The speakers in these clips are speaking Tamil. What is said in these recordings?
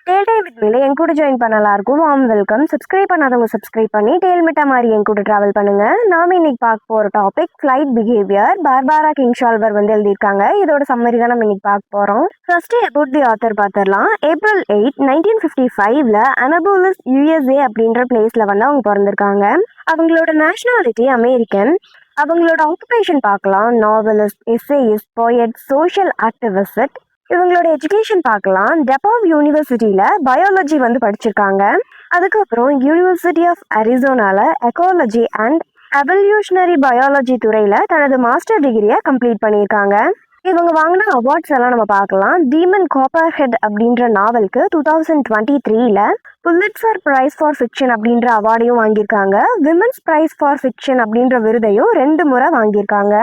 டேல் டைம் வித் மீல என் கூட ஜாயின் பண்ண எல்லாருக்கும் வார்ம் வெல்கம். சப்ஸ்கிரைப் பண்ணாதவங்க சப்ஸ்கிரைப் பண்ணி டேல் மிட்டா மாதிரி என் கூட ட்ராவல் பண்ணுங்க. நாம இன்னைக்கு பார்க்க போற டாபிக் ஃப்ளைட் பிஹேவியர். பார்பாரா கிங்ஷால்வர் வந்து எழுதியிருக்காங்க. இதோட சம்மரி தான் நம்ம இன்னைக்கு பார்க்க போறோம். ஃபர்ஸ்ட் அபவுட் தி ஆத்தர் பார்த்துடலாம். April 8, 1955ல அனபோலிஸ் USA அப்படின்ற பிளேஸ்ல வந்து அவங்க பிறந்திருக்காங்க. அவங்களோட நேஷனாலிட்டி அமெரிக்கன். அவங்களோட ஆக்குபேஷன் பார்க்கலாம். Novelist, essayist, poet, social activist. இவங்களோட எஜுகேஷன் பார்க்கலாம். டெபாவ் யூனிவர்சிட்டியில் பயாலஜி வந்து படிச்சிருக்காங்க. அதுக்கப்புறம் யூனிவர்சிட்டி ஆஃப் அரிசோனால எக்காலஜி அண்ட் எவல்யூஷனரி பயாலஜி துறையில் தனது மாஸ்டர் டிகிரியை கம்ப்ளீட் பண்ணியிருக்காங்க. இவங்க வாங்கின அவார்ட்ஸ் எல்லாம் நம்ம பார்க்கலாம். டீமன் காப்பர் ஹெட் அப்படின்ற நாவலுக்கு 2023ல புலிட்சர் பிரைஸ் ஃபார் ஃபிக்ஷன் அப்படின்ற அவார்டையும் வாங்கியிருக்காங்க. விமன்ஸ் பிரைஸ் ஃபார் ஃபிக்ஷன் அப்படின்ற விருதையும் 2 முறை வாங்கியிருக்காங்க.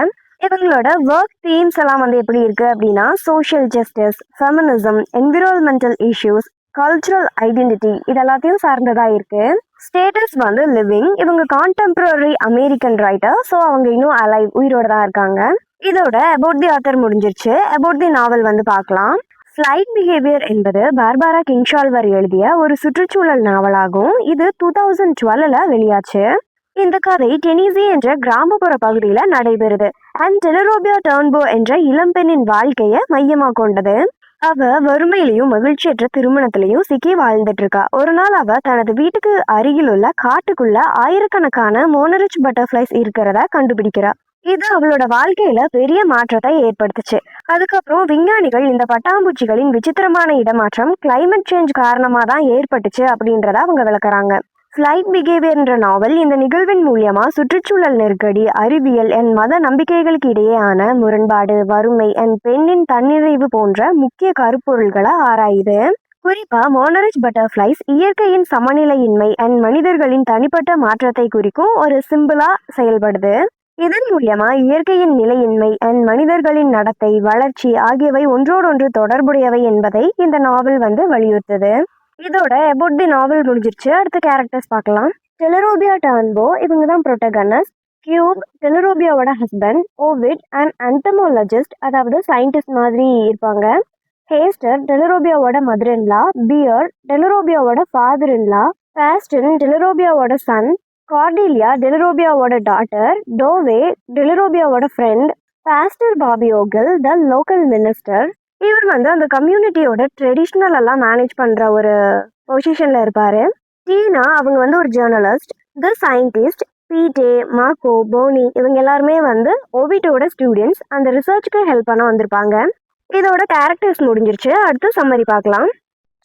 இவங்களோட ஒர்க் தீம்ஸ் எல்லாம் வந்து எப்படி இருக்கு அப்படின்னா social justice, feminism, environmental issues, cultural identity இதெல்லாத்தையும் சார்ந்ததா இருக்கு. ஸ்டேட்டஸ் வந்து லிவிங். இவங்க கான்டெம்பரரி அமெரிக்கன் ரைட்டர். ஸோ அவங்க இன்னும் அலைவ், உயிரோட தான் இருக்காங்க. இதோட அபவுட் தி ஆத்தர் முடிஞ்சிருச்சு. அபவுட் தி நாவல் வந்து பார்க்கலாம். ஃப்ளைட் பிஹேவியர் என்பது பார்பாரா கிங்ஷால்வர் எழுதிய ஒரு சுற்றுச்சூழல் நாவலாகும். இது 2012ல வெளியாச்சு. இந்த கதை டெனிசி என்ற கிராமப்புற பகுதியில் நடைபெறுது. அண்ட் டெலரோபியா டர்ன்போ என்ற இளம்பெண்ணின் வாழ்க்கையை மையமாக கொண்டது. அவ வறுமையிலையும் மகிழ்ச்சியற்ற திருமணத்திலையும் சிக்கி வாழ்ந்துட்டு இருக்கா. ஒரு நாள் அவ தனது வீட்டுக்கு அருகில் உள்ள காட்டுக்குள்ள ஆயிரக்கணக்கான மோனரிச் பட்டர்ஃப்ளைஸ் இருக்கிறத கண்டுபிடிக்கிறா. இது அவளோட வாழ்க்கையில பெரிய மாற்றத்தை ஏற்படுத்துச்சு. அதுக்கப்புறம் விஞ்ஞானிகள் இந்த பட்டாம்பூச்சிகளின் விசித்திரமான இடமாற்றம் கிளைமேட் சேஞ்ச் காரணமாக தான் ஏற்பட்டுச்சு அப்படின்றத அவங்க விளக்குறாங்க. ஃப்ளைட் பிஹேவியர்ன்ற நாவல் இந்த நிகழ்வின் மூலியமா சுற்றுச்சூழல் நெருக்கடி, அறிவியல் அண்ட் மத நம்பிக்கைகளுக்கு இடையேயான முரண்பாடு, வறுமை அண்ட் பெண்ணின் தன்னிறைவு போன்ற முக்கிய கருப்பொருள்களை ஆராயுது. குறிப்பா மோனரிச் பட்டர்ஃப்ளைஸ் இயற்கையின் சமநிலையின்மை அண்ட் மனிதர்களின் தனிப்பட்ட மாற்றத்தை குறிக்கும் ஒரு சிம்பிளா செயல்படுது. இதன் மூலியமா இயற்கையின் நிலையின்மை அண்ட் மனிதர்களின் நடத்தை, வளர்ச்சி ஆகியவை ஒன்றோடொன்று தொடர்புடையவை என்பதை இந்த நாவல் வந்து வலியுறுத்துது. இதோட அபவுட் தி நாவல் முடிஞ்சிருச்சு. அடுத்த கேரக்டர்ஸ் பார்க்கலாம். டெலரோபியா டர்ன்போ, இவங்க தான் ப்ரோட்டகனிஸ்ட். கியூப், டெலரோபியாவோட ஹஸ்பண்ட். ஓவிட் அண்ட் என்டமோலஜிஸ்ட், அதாவது சயின்டிஸ்ட் மாதிரி இருப்பாங்க. ஹேஸ்டர், டெலரோபியாவோட மதர் இன்லா. பியர், டெலரோபியாவோட ஃபாதர் இன்லா. பாஸ்டன், டெலரோபியாவோட சன். கார்டிலியா, டெலரோபியாவோட டாட்டர். டோவே, டெலரோபியாவோட friend. Pastor Bobby Ogle, the local minister. இவர் வந்து அந்த கம்யூனிட்டியோட ட்ரெடிஷ்னல் எல்லாம் மேனேஜ் பண்ணுற ஒரு பொசிஷனில் இருப்பார். டீனா, அவங்க வந்து ஒரு journalist. The scientist. Pete, Marco, Bonnie இவங்க எல்லாருமே வந்து ஓவிட்டோட ஸ்டூடெண்ட்ஸ். அந்த ரிசர்ச்சுக்கு ஹெல்ப் பண்ண வந்திருப்பாங்க. இதோட கேரக்டர்ஸ் முடிஞ்சிருச்சு. அடுத்து சம்மரி பார்க்கலாம்.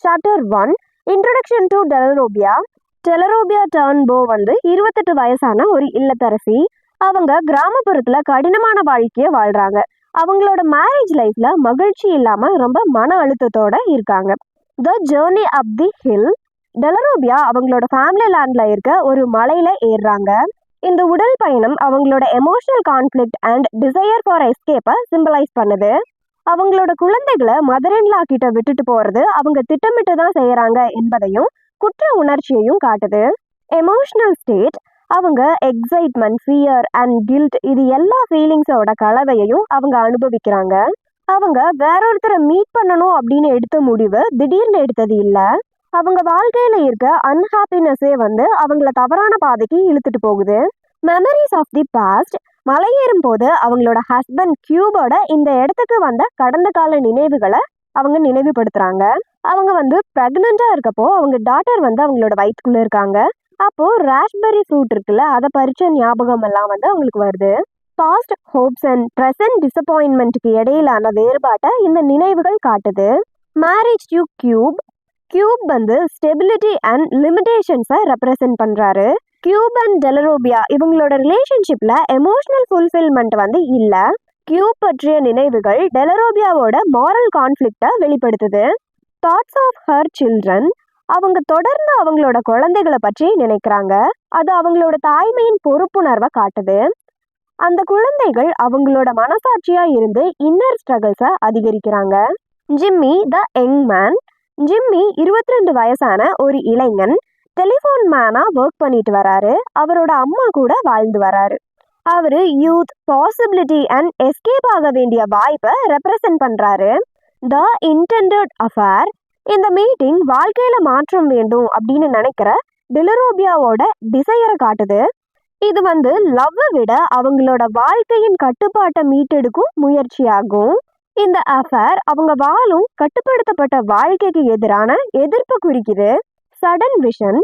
Chapter 1, introduction to Dellarobia. Dellarobia Turnbow வந்து 28 வயசான ஒரு இல்லத்தரசி. அவங்க கிராமப்புறத்தில் கடினமான வாழ்க்கையை வாழ்கிறாங்க. அவங்களோட மேரேஜ் லைஃப்ல மகிழ்ச்சி இல்லாம ரொம்ப மன அழுத்தத்தோட இருக்காங்க. The journey up the hill. டெலரோபியா அவங்களோட ஃபேமிலி லேண்ட்ல இருக்க ஒரு மலையில ஏறுறாங்க. இந்த உடல் பயணம் அவங்களோட emotional conflict and desire for எஸ்கேப்பை சிம்பலைஸ் பண்ணுது. அவங்களோட குழந்தைகளை மதர் இன்லா கிட்ட விட்டுட்டு போறது அவங்க திட்டமிட்டு தான் செய்யறாங்க என்பதையும் குற்ற உணர்ச்சியையும் காட்டுது. எமோஷனல் ஸ்டேட், அவங்க எக்ஸைட்மெண்ட், ஃபியர் அண்ட் கில்ட் இது எல்லா ஃபீலிங்ஸோட கலவையையும் அவங்க அனுபவிக்கிறாங்க. அவங்க வேறொருத்தரை மீட் பண்ணணும் அப்படின்னு எடுத்த முடிவு திடீர்னு எடுத்தது இல்லை. அவங்க வாழ்க்கையில இருக்க அன்ஹாப்பினஸே வந்து அவங்கள தவறான பாதைக்கு இழுத்துட்டு போகுது. Memories of the past. மலையேறும் போது அவங்களோட ஹஸ்பண்ட் கியூபோட இந்த இடத்துக்கு வந்த கடந்த கால நினைவுகளை அவங்க நினைவுபடுத்துறாங்க. அவங்க வந்து பிரெக்னெண்டா இருக்கப்போ அவங்க டாட்டர் வந்து அவங்களோட வயிற்றுக்குள்ள இருக்காங்க. அப்போ ராஸ்பெரி ஃப்ரூட் இருக்குல்ல, அதை பறிச்ச ஞாபகம் எல்லாம் வந்து அவங்களுக்கு வருது. பாஸ்ட் ஹோப்ஸ் அண்ட் ப்ரெசன்ட் டிசப்பாயின்மெண்ட்டுக்கு இடையிலான வேறுபாட்டை இந்த நினைவுகள் காட்டுது. Marriage to Cub. கியூப் வந்து ஸ்டெபிலிட்டி அண்ட் லிமிடேஷன்ஸை ரெப்ரசன்ட் பண்றாரு. கியூப் அண்ட் டெலரோபியா இவங்களோட ரிலேஷன்ஷிப்ல எமோஷனல் ஃபுல்ஃபில்மெண்ட் வந்து இல்லை. கியூப் பற்றிய நினைவுகள் டெலரோபியாவோட மாரல் கான்ஃப்ளிக்டை வெளிப்படுத்துது. Thoughts of her children. அவங்க தொடர்ந்து அவங்களோட குழந்தைகளை பற்றி நினைக்கிறாங்க. அது அவங்களோட தாய்மையின் பொறுப்புணர்வை காட்டுது. அந்த குழந்தைகள் அவங்களோட மனசாட்சியா இருந்து இன்னர் ஸ்ட்ரகிள்ஸை அதிகரிக்கிறாங்க. Jimmy, the young man. Jimmy 22 வயசான ஒரு இளைஞன். டெலிஃபோன் மேனா ஒர்க் பண்ணிட்டு வராரு. அவரோட அம்மா கூட வாழ்ந்து வராரு. அவரு யூத், பாசிபிலிட்டி அண்ட் எஸ்கேப் ஆக வேண்டிய வாய்ப்பை ரெப்ரசன்ட் பண்றாரு. த இன்டெண்டட் அஃபேர். இந்த மீட்டிங் வாழ்க்கையில மாற்றம் வேண்டும் அப்படின்னு நினைக்கிற டெலரோபியாவோட டிசையரை காட்டுது. இது லவ்வை விட அவங்களோட வாழ்க்கையின் கட்டுப்பாட்டை மீட்டெடுக்கும் முயற்சியாகும். இந்த அஃபேர் அவங்க வாழும் கட்டுப்படுத்தப்பட்ட வாழ்க்கைக்கு எதிரான எதிர்ப்பை குறிக்குது. Sudden vision.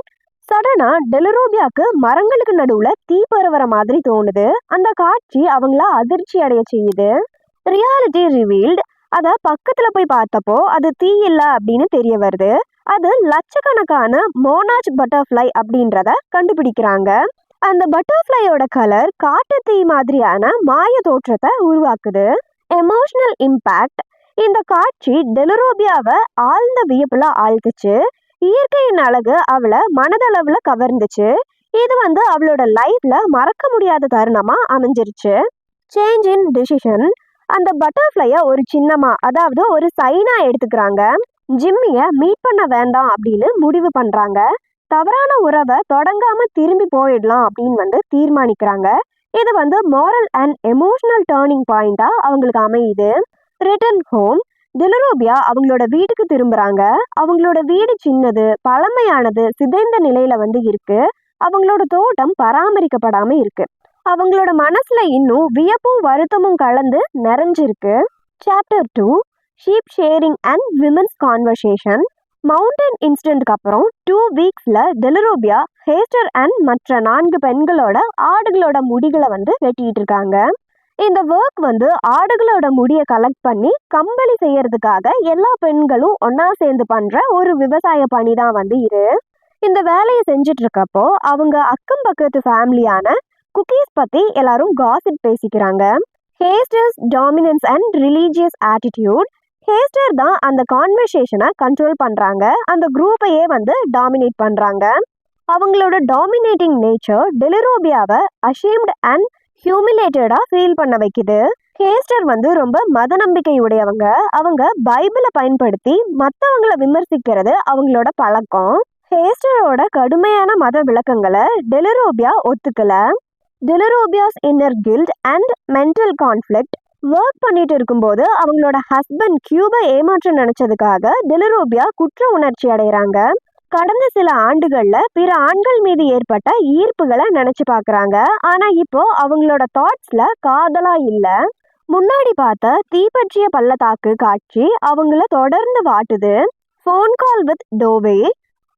சடனா டெலரோபியாக்கு மரங்களுக்கு நடுவுல தீ பரவற மாதிரி தோணுது. அந்த காட்சி அவங்கள அதிர்ச்சி அடைய செய்யுது. Reality revealed. அத பக்கத்துல போய் பார்த்தப்போ அது தீ இல்ல அப்படின்னு தெரிய வருது. அது லட்சக்கணக்கான மோனாச் பட்டர்ஃப்ளை அப்படின்றத கண்டுபிடிக்கிறாங்க. அந்த பட்டர்ஃப்ளையோட கலர் காட்டு தீ மாதிரியான மாய தோற்றத்தை உருவாக்குது. Emotional impact. இந்த காட்சி டெலரோபியாவை ஆழ்ந்த வியப்புல ஆழ்த்துச்சு. இயற்கையின் அழகு அவளை மனதளவுல கவர்ந்துச்சு. இது அவளோட லைஃப்ல மறக்க முடியாத தருணமா அமைஞ்சிருச்சு. Change in decision. அந்த பட்டர்ஃப்ளைய ஒரு சின்னமா, அதாவது ஒரு சைனா எடுத்துக்கிறாங்க. ஜிம்மிய மீட் பண்ண வேண்டாம் அப்படின்னு முடிவு பண்றாங்க. தவறான உறவை தொடங்காம திரும்பி போயிடலாம் அப்படின்னு தீர்மானிக்கிறாங்க. இது மோரல் அண்ட் எமோஷனல் டேர்னிங் பாயிண்டா அவங்களுக்கு அமையுது. Return home. டெலரோபியா அவங்களோட வீட்டுக்கு திரும்புறாங்க. அவங்களோட வீடு சின்னது, பழமையானது, சிதைந்த நிலையில இருக்கு. அவங்களோட தோட்டம் பராமரிக்கப்படாம இருக்கு. அவங்களோட மனசுல இன்னும் வியப்பும் வருத்தமும் கலந்து நிறைஞ்சிருக்கு. Chapter 2 sheep shearing and women's conversation. Mountain இன்சிடென்ட்க்கு அப்புறம் 2 வீக்ஸ்ல டெலரோபியா ஹேஸ்டர் அண்ட் மற்ற 4 பெண்களோட ஆடுகளோட முடிகளை வெட்டிட்டு இருக்காங்க. இந்த ஒர்க் ஆடுகளோட முடியை கலெக்ட் பண்ணி கம்பளி செய்யறதுக்காக எல்லா பெண்களும் ஒன்னா சேர்ந்து பண்ற ஒரு விவசாய பணி தான் இது. இந்த வேலையை செஞ்சுட்டு இருக்கப்போ அவங்க அக்கம் பக்கத்து ஃபேமிலியான குக்கீஸ் பத்தி எல்லாரும் காசிப் பேசிக்கிறாங்க. ஹேஸ்டர்ஸ் டாமினன்ஸ் அண்ட் ரிலீஜியஸ் ஆட்டிடியூட். ஹேஸ்டர் தான் அந்த கான்வர்சேஷனை கண்ட்ரோல் பண்றாங்க. அந்த குரூப்பையே டாமினேட் பண்றாங்க. அவங்களோட டாமினேட்டிங் நேச்சர் டெலரோபியாவை அஷேம்டு அண்ட் ஹியூமிலேட்டடா ஃபீல் பண்ண வைக்குது. ஹேஸ்டர் ரொம்ப மத நம்பிக்கை உடையவங்க. அவங்க பைபிளை பயன்படுத்தி மற்றவங்களை விமர்சிக்கிறது அவங்களோட பழக்கம். ஹேஸ்டரோட கடுமையான மத விளக்கங்களை டெலரோபியா ஒத்துக்கல. Dellarobia's inner guilt and mental conflict. Work பண்ணிட்டு இருக்கும்போது அவங்களோட ஹஸ்பண்ட் கியூபை ஏமாற்ற நினைச்சதுக்காக டெலரோபியா குற்ற உணர்ச்சி அடைகிறாங்க. கடந்த சில ஆண்டுகள்ல பிற ஆண்கள் மீது ஏற்பட்ட ஈர்ப்புகளை நினைச்சு பாக்குறாங்க. ஆனா இப்போ அவங்களோட தாட்ஸ்ல காதலா இல்ல. முன்னாடி பார்த்த தீப்பற்றிய பள்ளத்தாக்கு காட்சி அவங்கள தொடர்ந்து வாட்டுது. Phone call with டோவே.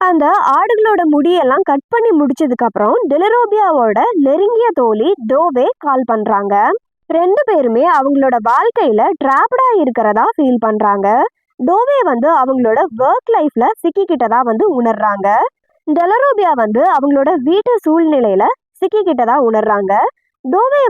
அந்த ஆடுகளோட முடியெல்லாம் கட் பண்ணி முடிச்சதுக்கு அப்புறம் டெலரோபியாவோட நெருங்கிய தோழி டோவே கால் பண்றாங்க. 2 பேருமே அவங்களோட வாழ்க்கையில டிராப்டா இருக்கிறதா ஃபீல் பண்றாங்க. டோவே அவங்களோட ஒர்க் லைஃப்ல சிக்கிக்கிட்டதா உணர்றாங்க. டெலரோபியா அவங்களோட வீட்டு சூழ்நிலையில சிக்கிக்கிட்டதா உணர்றாங்க. டோவே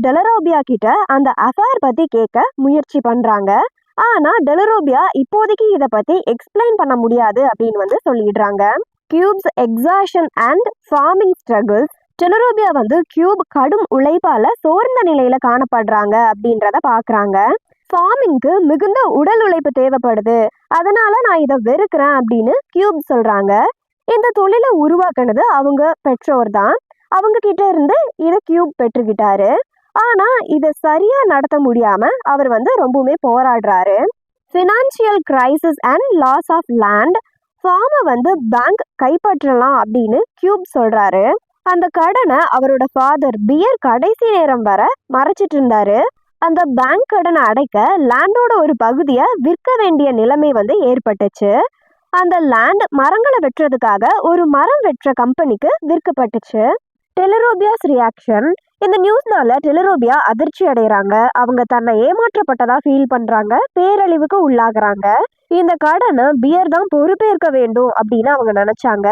டெலரோபியா கிட்ட அந்த அஃபேர் பத்தி கேட்க முயற்சி பண்றாங்க. ஆனா டெலரோபியா இப்போதைக்கு இதை பத்தி எக்ஸ்பிளைன் பண்ண முடியாது அப்படின்னு சொல்லிடுறாங்க. Cub's exhaustion and farming struggles. Dellarobia Cub கடும் உழைப்பால சோர்ந்த நிலையில காணப்படுறாங்க அப்படின்றத பாக்குறாங்க. ஃபார்மிங்க்கு மிகுந்த உடல் உழைப்பு தேவைப்படுது, அதனால நான் இதை வெறுக்கிறேன் அப்படின்னு கியூப் சொல்றாங்க. இந்த தொழிலை உருவாக்குனது அவங்க பெற்றோர் தான். அவங்க கிட்ட இருந்து இதை கியூப் பெற்றுக்கிட்டாரு. ஆனா இதை சரியா நடத்த முடியாம அவர் ரொம்பவுமே போராடுறாரு. Financial crisis and loss of land. ஃபார்மை பேங்க் கைப்பற்றலாம் அப்படின்னு கியூப் சொல்றாரு. அந்த கடனை அவரோட ஃபாதர் பியர் கடைசி நேரம் வர மறைச்சிட்டு இருந்தாரு. அந்த பேங்க் கடனை அடைக்க லேண்டோட ஒரு பகுதியை விற்க வேண்டிய நிலைமை ஏற்பட்டுச்சு. அந்த லேண்ட் மரங்களை வெட்டுறதுக்காக ஒரு மரம் வெட்டுற கம்பெனிக்கு விற்கப்பட்டுச்சு. டெலரோபியாஸ் ரியாக்ஷன். இந்த நியூஸ்னால டெலரோபியா அதிர்ச்சி அடைகிறாங்க. அவங்க தன்னை ஏமாற்றப்பட்டதா ஃபீல் பண்றாங்க. பேரழிவுக்கு உள்ளாகிறாங்க. இந்த கடனை பியர் தான் பொறுப்பேற்க வேண்டும் அப்படின்னு அவங்க நினைச்சாங்க.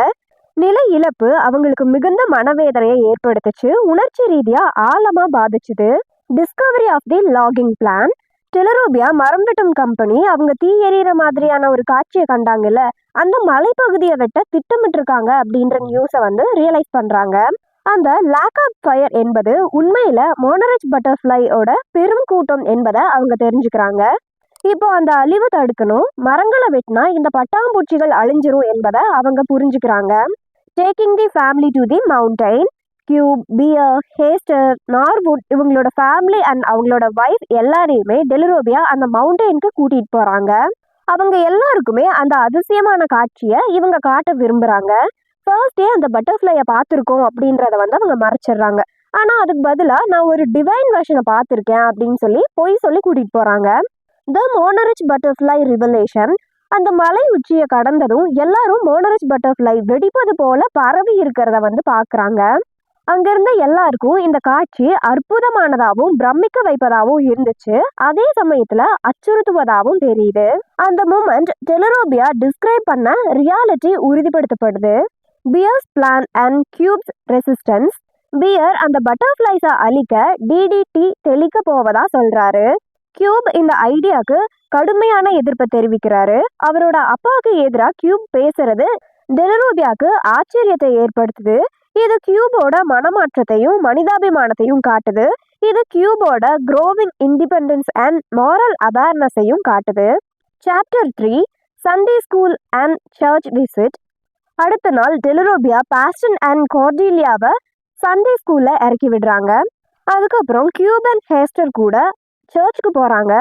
நிலை இழப்பு அவங்களுக்கு மிகுந்த மனவேதனையை ஏற்படுத்துச்சு. உணர்ச்சி ரீதியா ஆழமா பாதிச்சுது. Discovery of the logging plan. Dellarobia மரம் வெட்டும் கம்பெனி அவங்க தீ எறிகிற மாதிரியான ஒரு காட்சியை கண்டாங்கல்ல, அந்த மலைப்பகுதியை வெட்ட திட்டமிட்டிருக்காங்க அப்படின்ற நியூஸை ரியலைஸ் பண்றாங்க. அந்த லேக் ஆஃப் ஃபயர் என்பது உண்மையில மோனரச் பட்டர்ஃப்ளையோட பெரும் கூட்டம் என்பதை அவங்க தெரிஞ்சுக்கிறாங்க. இப்போ அந்த அழிவை தடுக்கணும். மரங்களை வெட்டினா இந்த பட்டாம்பூச்சிகள் அழிஞ்சிரும் என்பதை அவங்க புரிஞ்சுக்கிறாங்க. Taking the family to the mountain. Cub, Bear, Hester, Norwood இவங்களோட ஃபேமிலி அண்ட் அவங்களோட வைஃப் எல்லாரையுமே டெலரோபியா அந்த மவுண்டெயினுக்கு கூட்டிட்டு போறாங்க. அவங்க எல்லாருக்குமே அந்த அதிசயமான காட்சியை இவங்க காட்ட விரும்புறாங்க. ஃபர்ஸ்டே அந்த பட்டர்ஃப்ளையை பார்த்துருக்கோம் அப்படின்றத வந்து அவங்க மறைச்சிடுறாங்க. ஆனா அதுக்கு பதிலா நான் ஒரு டிவைன் வெர்ஷனை பார்த்துருக்கேன் அப்படின்னு சொல்லி பொய் சொல்லி கூட்டிட்டு போறாங்க. த மோனரிச் பட்டர்ஃப்ளை ரிவலேஷன். அந்த மலை உச்சியை கடந்ததும் எல்லாரும் மோனரிச் பட்டர்ஃப்ளை வெடிப்பது போல பரவி இருக்கிறத வந்து பார்க்குறாங்க. அங்கிருந்த எல்லாருக்கும் இந்த காட்சி அற்புதமானதாகவும் பிரமிக்க வைப்பதாகவும் இருந்துச்சு. அதே சமயத்துல அச்சுறுத்துவதாகவும் தெரியுது. அந்த மூமெண்ட் டெலரோபியா டிஸ்கிரைப் பண்ண ரியாலிட்டி உறுதிப்படுத்தப்படுது. Bear's plan and Cub's resistance. Bear அந்த பட்டர்ஃப்ளைஸை அழிக்க டிடிடி தெளிக்க போவதா சொல்றாரு. கியூப் இந்த ஐடியாவுக்கு கடுமையான எதிர்ப்பை தெரிவிக்கிறாரு. அவரோட அப்பாவுக்கு எதிராக கியூப் பேசுறது டெலரோபியாவுக்கு ஆச்சரியத்தை ஏற்படுத்துது. இது கியூபோட மனமாற்றத்தையும் மனிதாபிமானத்தையும் காட்டுது. இது கியூபோட க்ரோவிங் இண்டிபெண்டன்ஸ் அண்ட் மாரல் அவேர்னஸையும் காட்டுது. Chapter 3 Sunday school and church visit. அடுத்த நாள் டெலரோபியா பாஸ்டன் அண்ட் கார்டீலியாவை சண்டே ஸ்கூல்ல இறக்கி விடுறாங்க. அதுக்கப்புறம் கியூப் அண்ட் ஹேஸ்டர் கூட சர்ச்சுக்கு போறாங்க.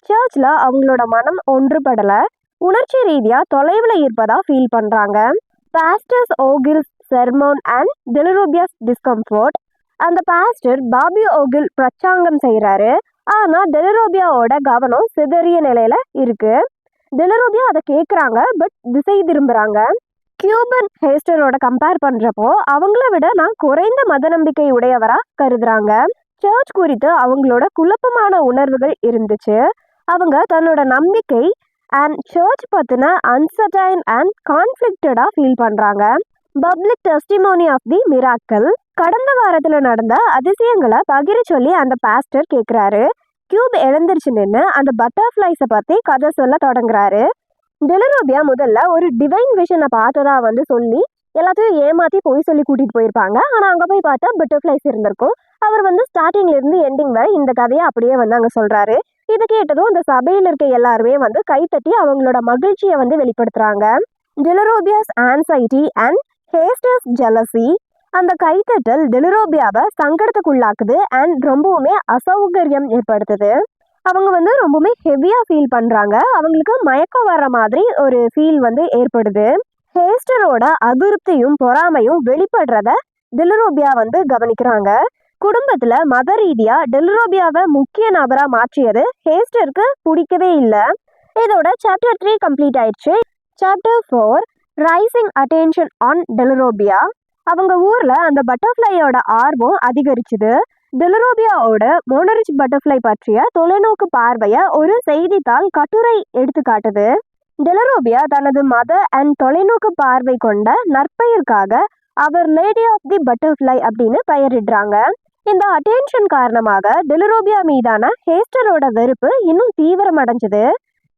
சர்ச்ல அவங்களோட மனம் ஒன்றுபடல. உணர்ச்சி ரீதியா தொலைவில் இருப்பதா ஃபீல் பண்றாங்க. Pastor's Ogle's sermon and Dellarobia's discomfort. அந்த பாஸ்டர் பாபி ஓகில் பிரச்சாங்கம் செய்கிறாரு. ஆனால் டெலரோபியாவோட கவனம் சிதறிய நிலையில இருக்கு. டெலரோபியா அதை கேட்குறாங்க, பட் திசை திரும்புறாங்க. கியூபன் ஹேஸ்டரோட கம்பேர் பண்றப்போ அவங்கள விட நான் குறைந்த மத நம்பிக்கை உடையவரா கருதுறாங்க. சர்ச் குறித்து அவங்களோட குழப்பமான உணர்வுகள் இருந்துச்சு. அவங்க தன்னோட நம்பிக்கை அண்ட் சர்ச் பத்தின அன்சர்டைன் அண்ட் கான்ஃப்ளிக்டடா ஃபீல் பண்றாங்க. Public testimony of the miracle. கடந்த வாரத்தில் நடந்த அதிசயங்களை பகிர சொல்லி அந்த பாஸ்டர் கேட்குறாரு. கியூப் எழுந்திருச்சு நின்று அந்த பட்டர்ஃப்ளைஸை பற்றி கதை சொல்ல தொடங்குறாரு. டெலரோபியா முதல்ல ஒரு டிவைன் விஷனை பார்த்ததா வந்து சொல்லி எல்லாத்தையும் ஏமாற்றி போய் சொல்லி கூட்டிகிட்டு போயிருப்பாங்க. ஆனால் அங்கே போய் பார்த்தா பட்டர்ஃப்ளைஸ் இருந்திருக்கும். அவர் வந்து ஸ்டார்டிங்லேருந்து எண்டிங் வரை இந்த கதையை அப்படியே வந்து அங்கே சொல்கிறாரு. இதை கேட்டதும் அந்த சபையில் இருக்க எல்லாருமே வந்து கைத்தட்டி அவங்களோட மகிழ்ச்சியை வந்து வெளிப்படுத்துகிறாங்க. டெலரோபியாஸ் ஆன்சைட்டி அண்ட் ஹேஸ்டர்ஸ் ஜெலசி. அந்த கைத்தட்டல் டெலரோபியாவை சங்கடத்துக்குள்ளாக்குது அண்ட் ரொம்பவுமே அசௌகரியம் ஏற்படுத்துது. அவங்க வந்து ரொம்பவுமே ஹெவியாக ஃபீல் பண்ணுறாங்க. அவங்களுக்கு மயக்கம் வர்ற மாதிரி ஒரு ஃபீல் வந்து ஏற்படுது. ஹேஸ்டரோட அதிருப்தியும் பொறாமையும் வெளிப்படுறத டெலரோபியா வந்து கவனிக்கிறாங்க. குடும்பத்தில் மத ரீதியாக டெலரோபியாவை முக்கிய நபராக மாற்றியது ஹேஸ்டருக்கு பிடிக்கவே இல்லை. இதோட சாப்டர் 3 கம்ப்ளீட் ஆயிடுச்சு. Chapter 4 rising attention on Dellarobia. அவங்க ஊரில் அந்த பட்டர்ஃப்ளையோட ஆர்வம் அதிகரிச்சுது. டெலரோபியாவோட மோனரிச் பட்டர்ஃப்ளை பற்றிய தொலைநோக்கு பார்வையை ஒரு செய்தித்தாள் கட்டுரை எடுத்து காட்டுது. டெலரோபியா தனது மத அண்ட் தொலைநோக்கு பார்வை கொண்ட நற்பெயருக்காக அவர் லேடி ஆஃப் தி பட்டர்ஃப்ளை அப்படின்னு பெயரிடுறாங்க. இந்த அட்டென்ஷன் காரணமாக டெலரோபியா மீதான ஹேஸ்டரோட வெறுப்பு இன்னும் தீவிரமடைஞ்சது.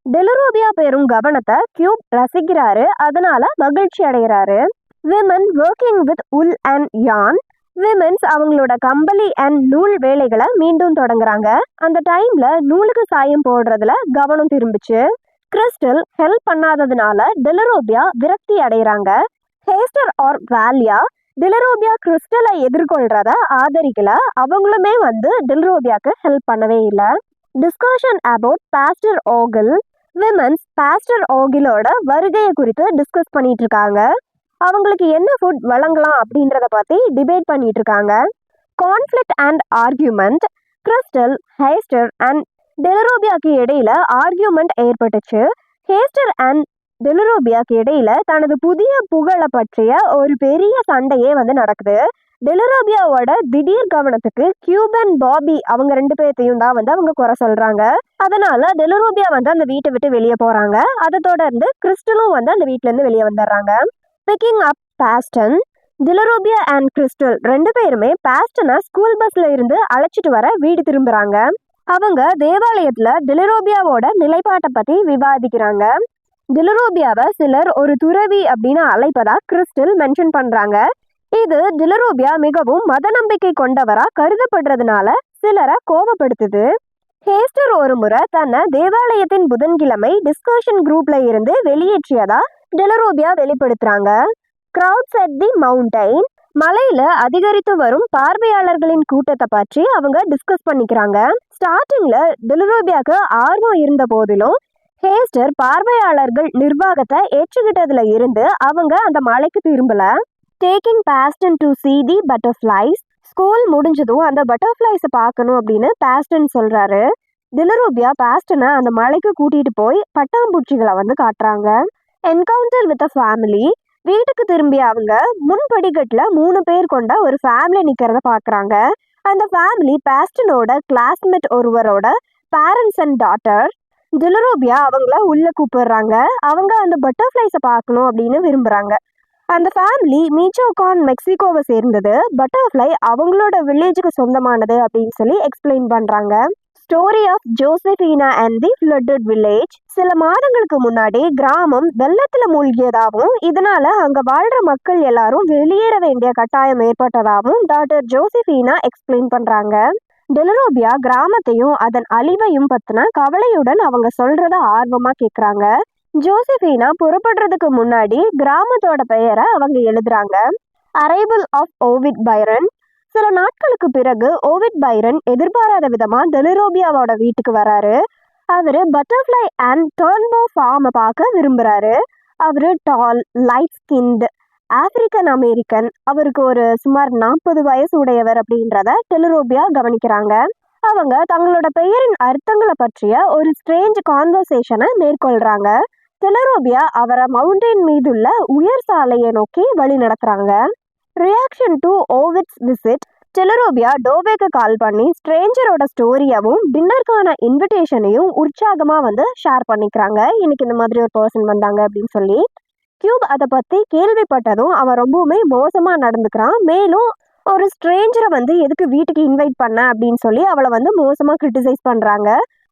டெலரோபியா பெறும் கவனத்தை கியூப் ரசிக்கிறாரு, அதனால மகிழ்ச்சி அடைகிறாரு. Women working with wool and yarn. Women's அவங்களோட கம்பளி அண்ட் நூல் வேலைகளை மீண்டும் தொடங்குறாங்க. அந்த டைம்ல நூலுக்கு சாயம் போடுறதுல கவனம் திரும்பிச்சு. கிறிஸ்டல் ஹெல்ப் பண்ணாததுனால டெலரோபியா விரக்தி அடைகிறாங்க. ஹேஸ்டர் ஆர் வாலியா டெலரோபியா கிறிஸ்டலை எதிர்கொள்றத ஆதரிக்கல. அவங்களுமே வந்து டெலரோபியாக்கு ஹெல்ப் பண்ணவே இல்லை. Discussion about pastor Ogle. Women's pastor ஓகிலோட வருகையை குறித்து டிஸ்கஸ் பண்ணிட்டு இருக்காங்க. அவங்களுக்கு என்ன ஃபுட் வழங்கலாம் அப்படின்றத பற்றி டிபேட் பண்ணிட்டு இருக்காங்க. Conflict and argument. Crystal, Hester and டெலரோபியாக்கு இடையில ஆர்கியூமெண்ட் ஏற்பட்டுச்சு. ஹேஸ்டர் அண்ட் டெலரோபியாக்கு இடையில தனது புதிய புகழை பற்றிய ஒரு பெரிய சண்டையே வந்து நடக்குது. டெலரோபியாவோட திடீர் கவனத்துக்கு கியூபன் பாபி அவங்க 2 பேர்த்தையும் தான் வந்து அவங்க குறை சொல்றாங்க. அதனால டெலரோபியா வந்து அந்த வீட்டை விட்டு வெளியே போறாங்க. அதை தொடர்ந்து கிறிஸ்டலும் வந்து அந்த வீட்டுல இருந்து வெளியே வந்துடுறாங்க. Picking up Preston. Dellarobia and Crystal 2 பேருமே பாஸ்டனை ஸ்கூல் பஸ்ல இருந்து அழைச்சிட்டு வர வீடு திரும்புறாங்க. அவங்க தேவாலயத்துல டெலரோபியாவோட நிலைப்பாட்டை பத்தி விவாதிக்கிறாங்க. டெலரோபியாவை சிலர் ஒரு துறவி அப்படின்னு அழைப்பதா கிறிஸ்டல் மென்ஷன் பண்றாங்க. இது டெலரோபியா மிகவும் மத நம்பிக்கை கொண்டவரா கருதப்படுறதுனால சிலரை கோபப்படுத்துது. ஹேஸ்டர் ஒரு முறை தன்னை தேவாலயத்தின் புதன்கிழமை டிஸ்கஷன் குரூப்ல இருந்து வெளியேற்றியதா டெலரோபியா வெளிப்படுத்துறாங்க. Crowds at the mountain. மலையில அதிகரித்து வரும் பார்வையாளர்களின் கூட்டத்தை பற்றி அவங்க டிஸ்கஸ் பண்ணிக்கிறாங்க. ஸ்டார்டிங்ல டெலரோபியாக்கு ஆர்வம் இருந்த போதிலும் ஹேஸ்டர் பார்வையாளர்கள் நிர்வாகத்தை ஏற்றுக்கிட்டதுல இருந்து அவங்க அந்த மலைக்கு திரும்பல. Taking Preston to see the butterflies. School முடிஞ்சதும் அந்த பட்டர்ஃப்ளைஸை பார்க்கணும் அப்படின்னு பாஸ்டன் சொல்றாரு. டிலரூபியா பாஸ்டனை அந்த மலைக்கு கூட்டிட்டு போய் பட்டாம்பூச்சிகளை வந்து காட்டுறாங்க. Encounter with a family. வீட்டுக்கு திரும்பிய அவங்க முன்படிக்கட்டுல 3 பேர் கொண்ட ஒரு ஃபேமிலி நிக்கிறத பாக்குறாங்க. அந்த ஃபேமிலி பாஸ்டனோட கிளாஸ்மேட் ஒருவரோட பேரண்ட்ஸ் அண்ட் டாட்டர். டிலரூபியா அவங்கள உள்ள கூப்பிடுறாங்க. அவங்க அந்த பட்டர்ஃப்ளைஸை பார்க்கணும் அப்படின்னு விரும்புறாங்க. அந்த ஃபேமிலி மீச்சோகான் மெக்சிகோவை சேர்ந்தது. பட்டர்ஃப்ளை அவங்களோட வில்லேஜுக்கு சொந்தமானது அப்படின்னு சொல்லி எக்ஸ்பிளைன் பண்றாங்க. Story of Josefina and the flooded village. சில மாதங்களுக்கு முன்னாடி கிராமம் வெள்ளத்துல மூழ்கியதாகவும் இதனால அங்க வாழ்ற மக்கள் எல்லாரும் வெளியேற வேண்டிய கட்டாயம் ஏற்பட்டதாகவும் டாக்டர் ஜோசபினா எக்ஸ்பிளைன் பண்றாங்க. டிலரூபியா கிராமத்தையும் அதன் அழிவையும் பத்தின கவலையுடன் அவங்க சொல்றத ஆர்வமா கேக்குறாங்க. ஜோசபினா புறப்படுறதுக்கு முன்னாடி கிராமத்தோட பெயரை அவங்க எழுதுறாங்க. Arrival of Ovid Byron. சில நாட்களுக்கு பிறகு ஓவிட் பைரன் எதிர்பாராத விதமா டிலரூபியாவோட வீட்டுக்கு வராரு. அவரு பட்டர்ஃப்ளை அண்ட் டர்ன்போ ஃபார்மை பார்க்க விரும்புறாரு. அவரு டால், லைட் ஸ்கின்டு, ஆப்பிரிக்கன் அமெரிக்கன். அவருக்கு ஒரு சுமார் 40 வயசு உடையவர் அப்படின்றத டிலரூபியா கவனிக்கிறாங்க. அவங்க தங்களோட பெயரின் அர்த்தங்களை பற்றிய ஒரு ஸ்ட்ரேஞ்ச் கான்வர்சேஷனை மேற்கொள்றாங்க. டிலரூபியா அவரை மவுண்டெயின் மீதுள்ள உயர் சாலையை நோக்கி வழி நடத்துறாங்க. Reaction to Ovid's visit. Dellarobia டோவேக்கு கால் பண்ணி ஸ்ட்ரேஞ்சரோட ஸ்டோரியவும் டின்னருக்கான இன்விடேஷனையும் உற்சாகமா வந்து ஷேர் பண்ணிக்கிறாங்க. இன்னைக்கு இந்த மாதிரி ஒரு பர்சன் வந்தாங்க அப்படின்னு சொல்லி. கியூப் அதை பத்தி கேள்விப்பட்டதும் அவன் ரொம்பவுமே மோசமா நடந்துக்கிறான். மேலும் ஒரு ஸ்ட்ரேஞ்சரை வந்து எதுக்கு வீட்டுக்கு இன்வைட் பண்ண அப்படின்னு சொல்லி அவளை வந்து மோசமா கிரிட்டிசைஸ் பண்றாங்க.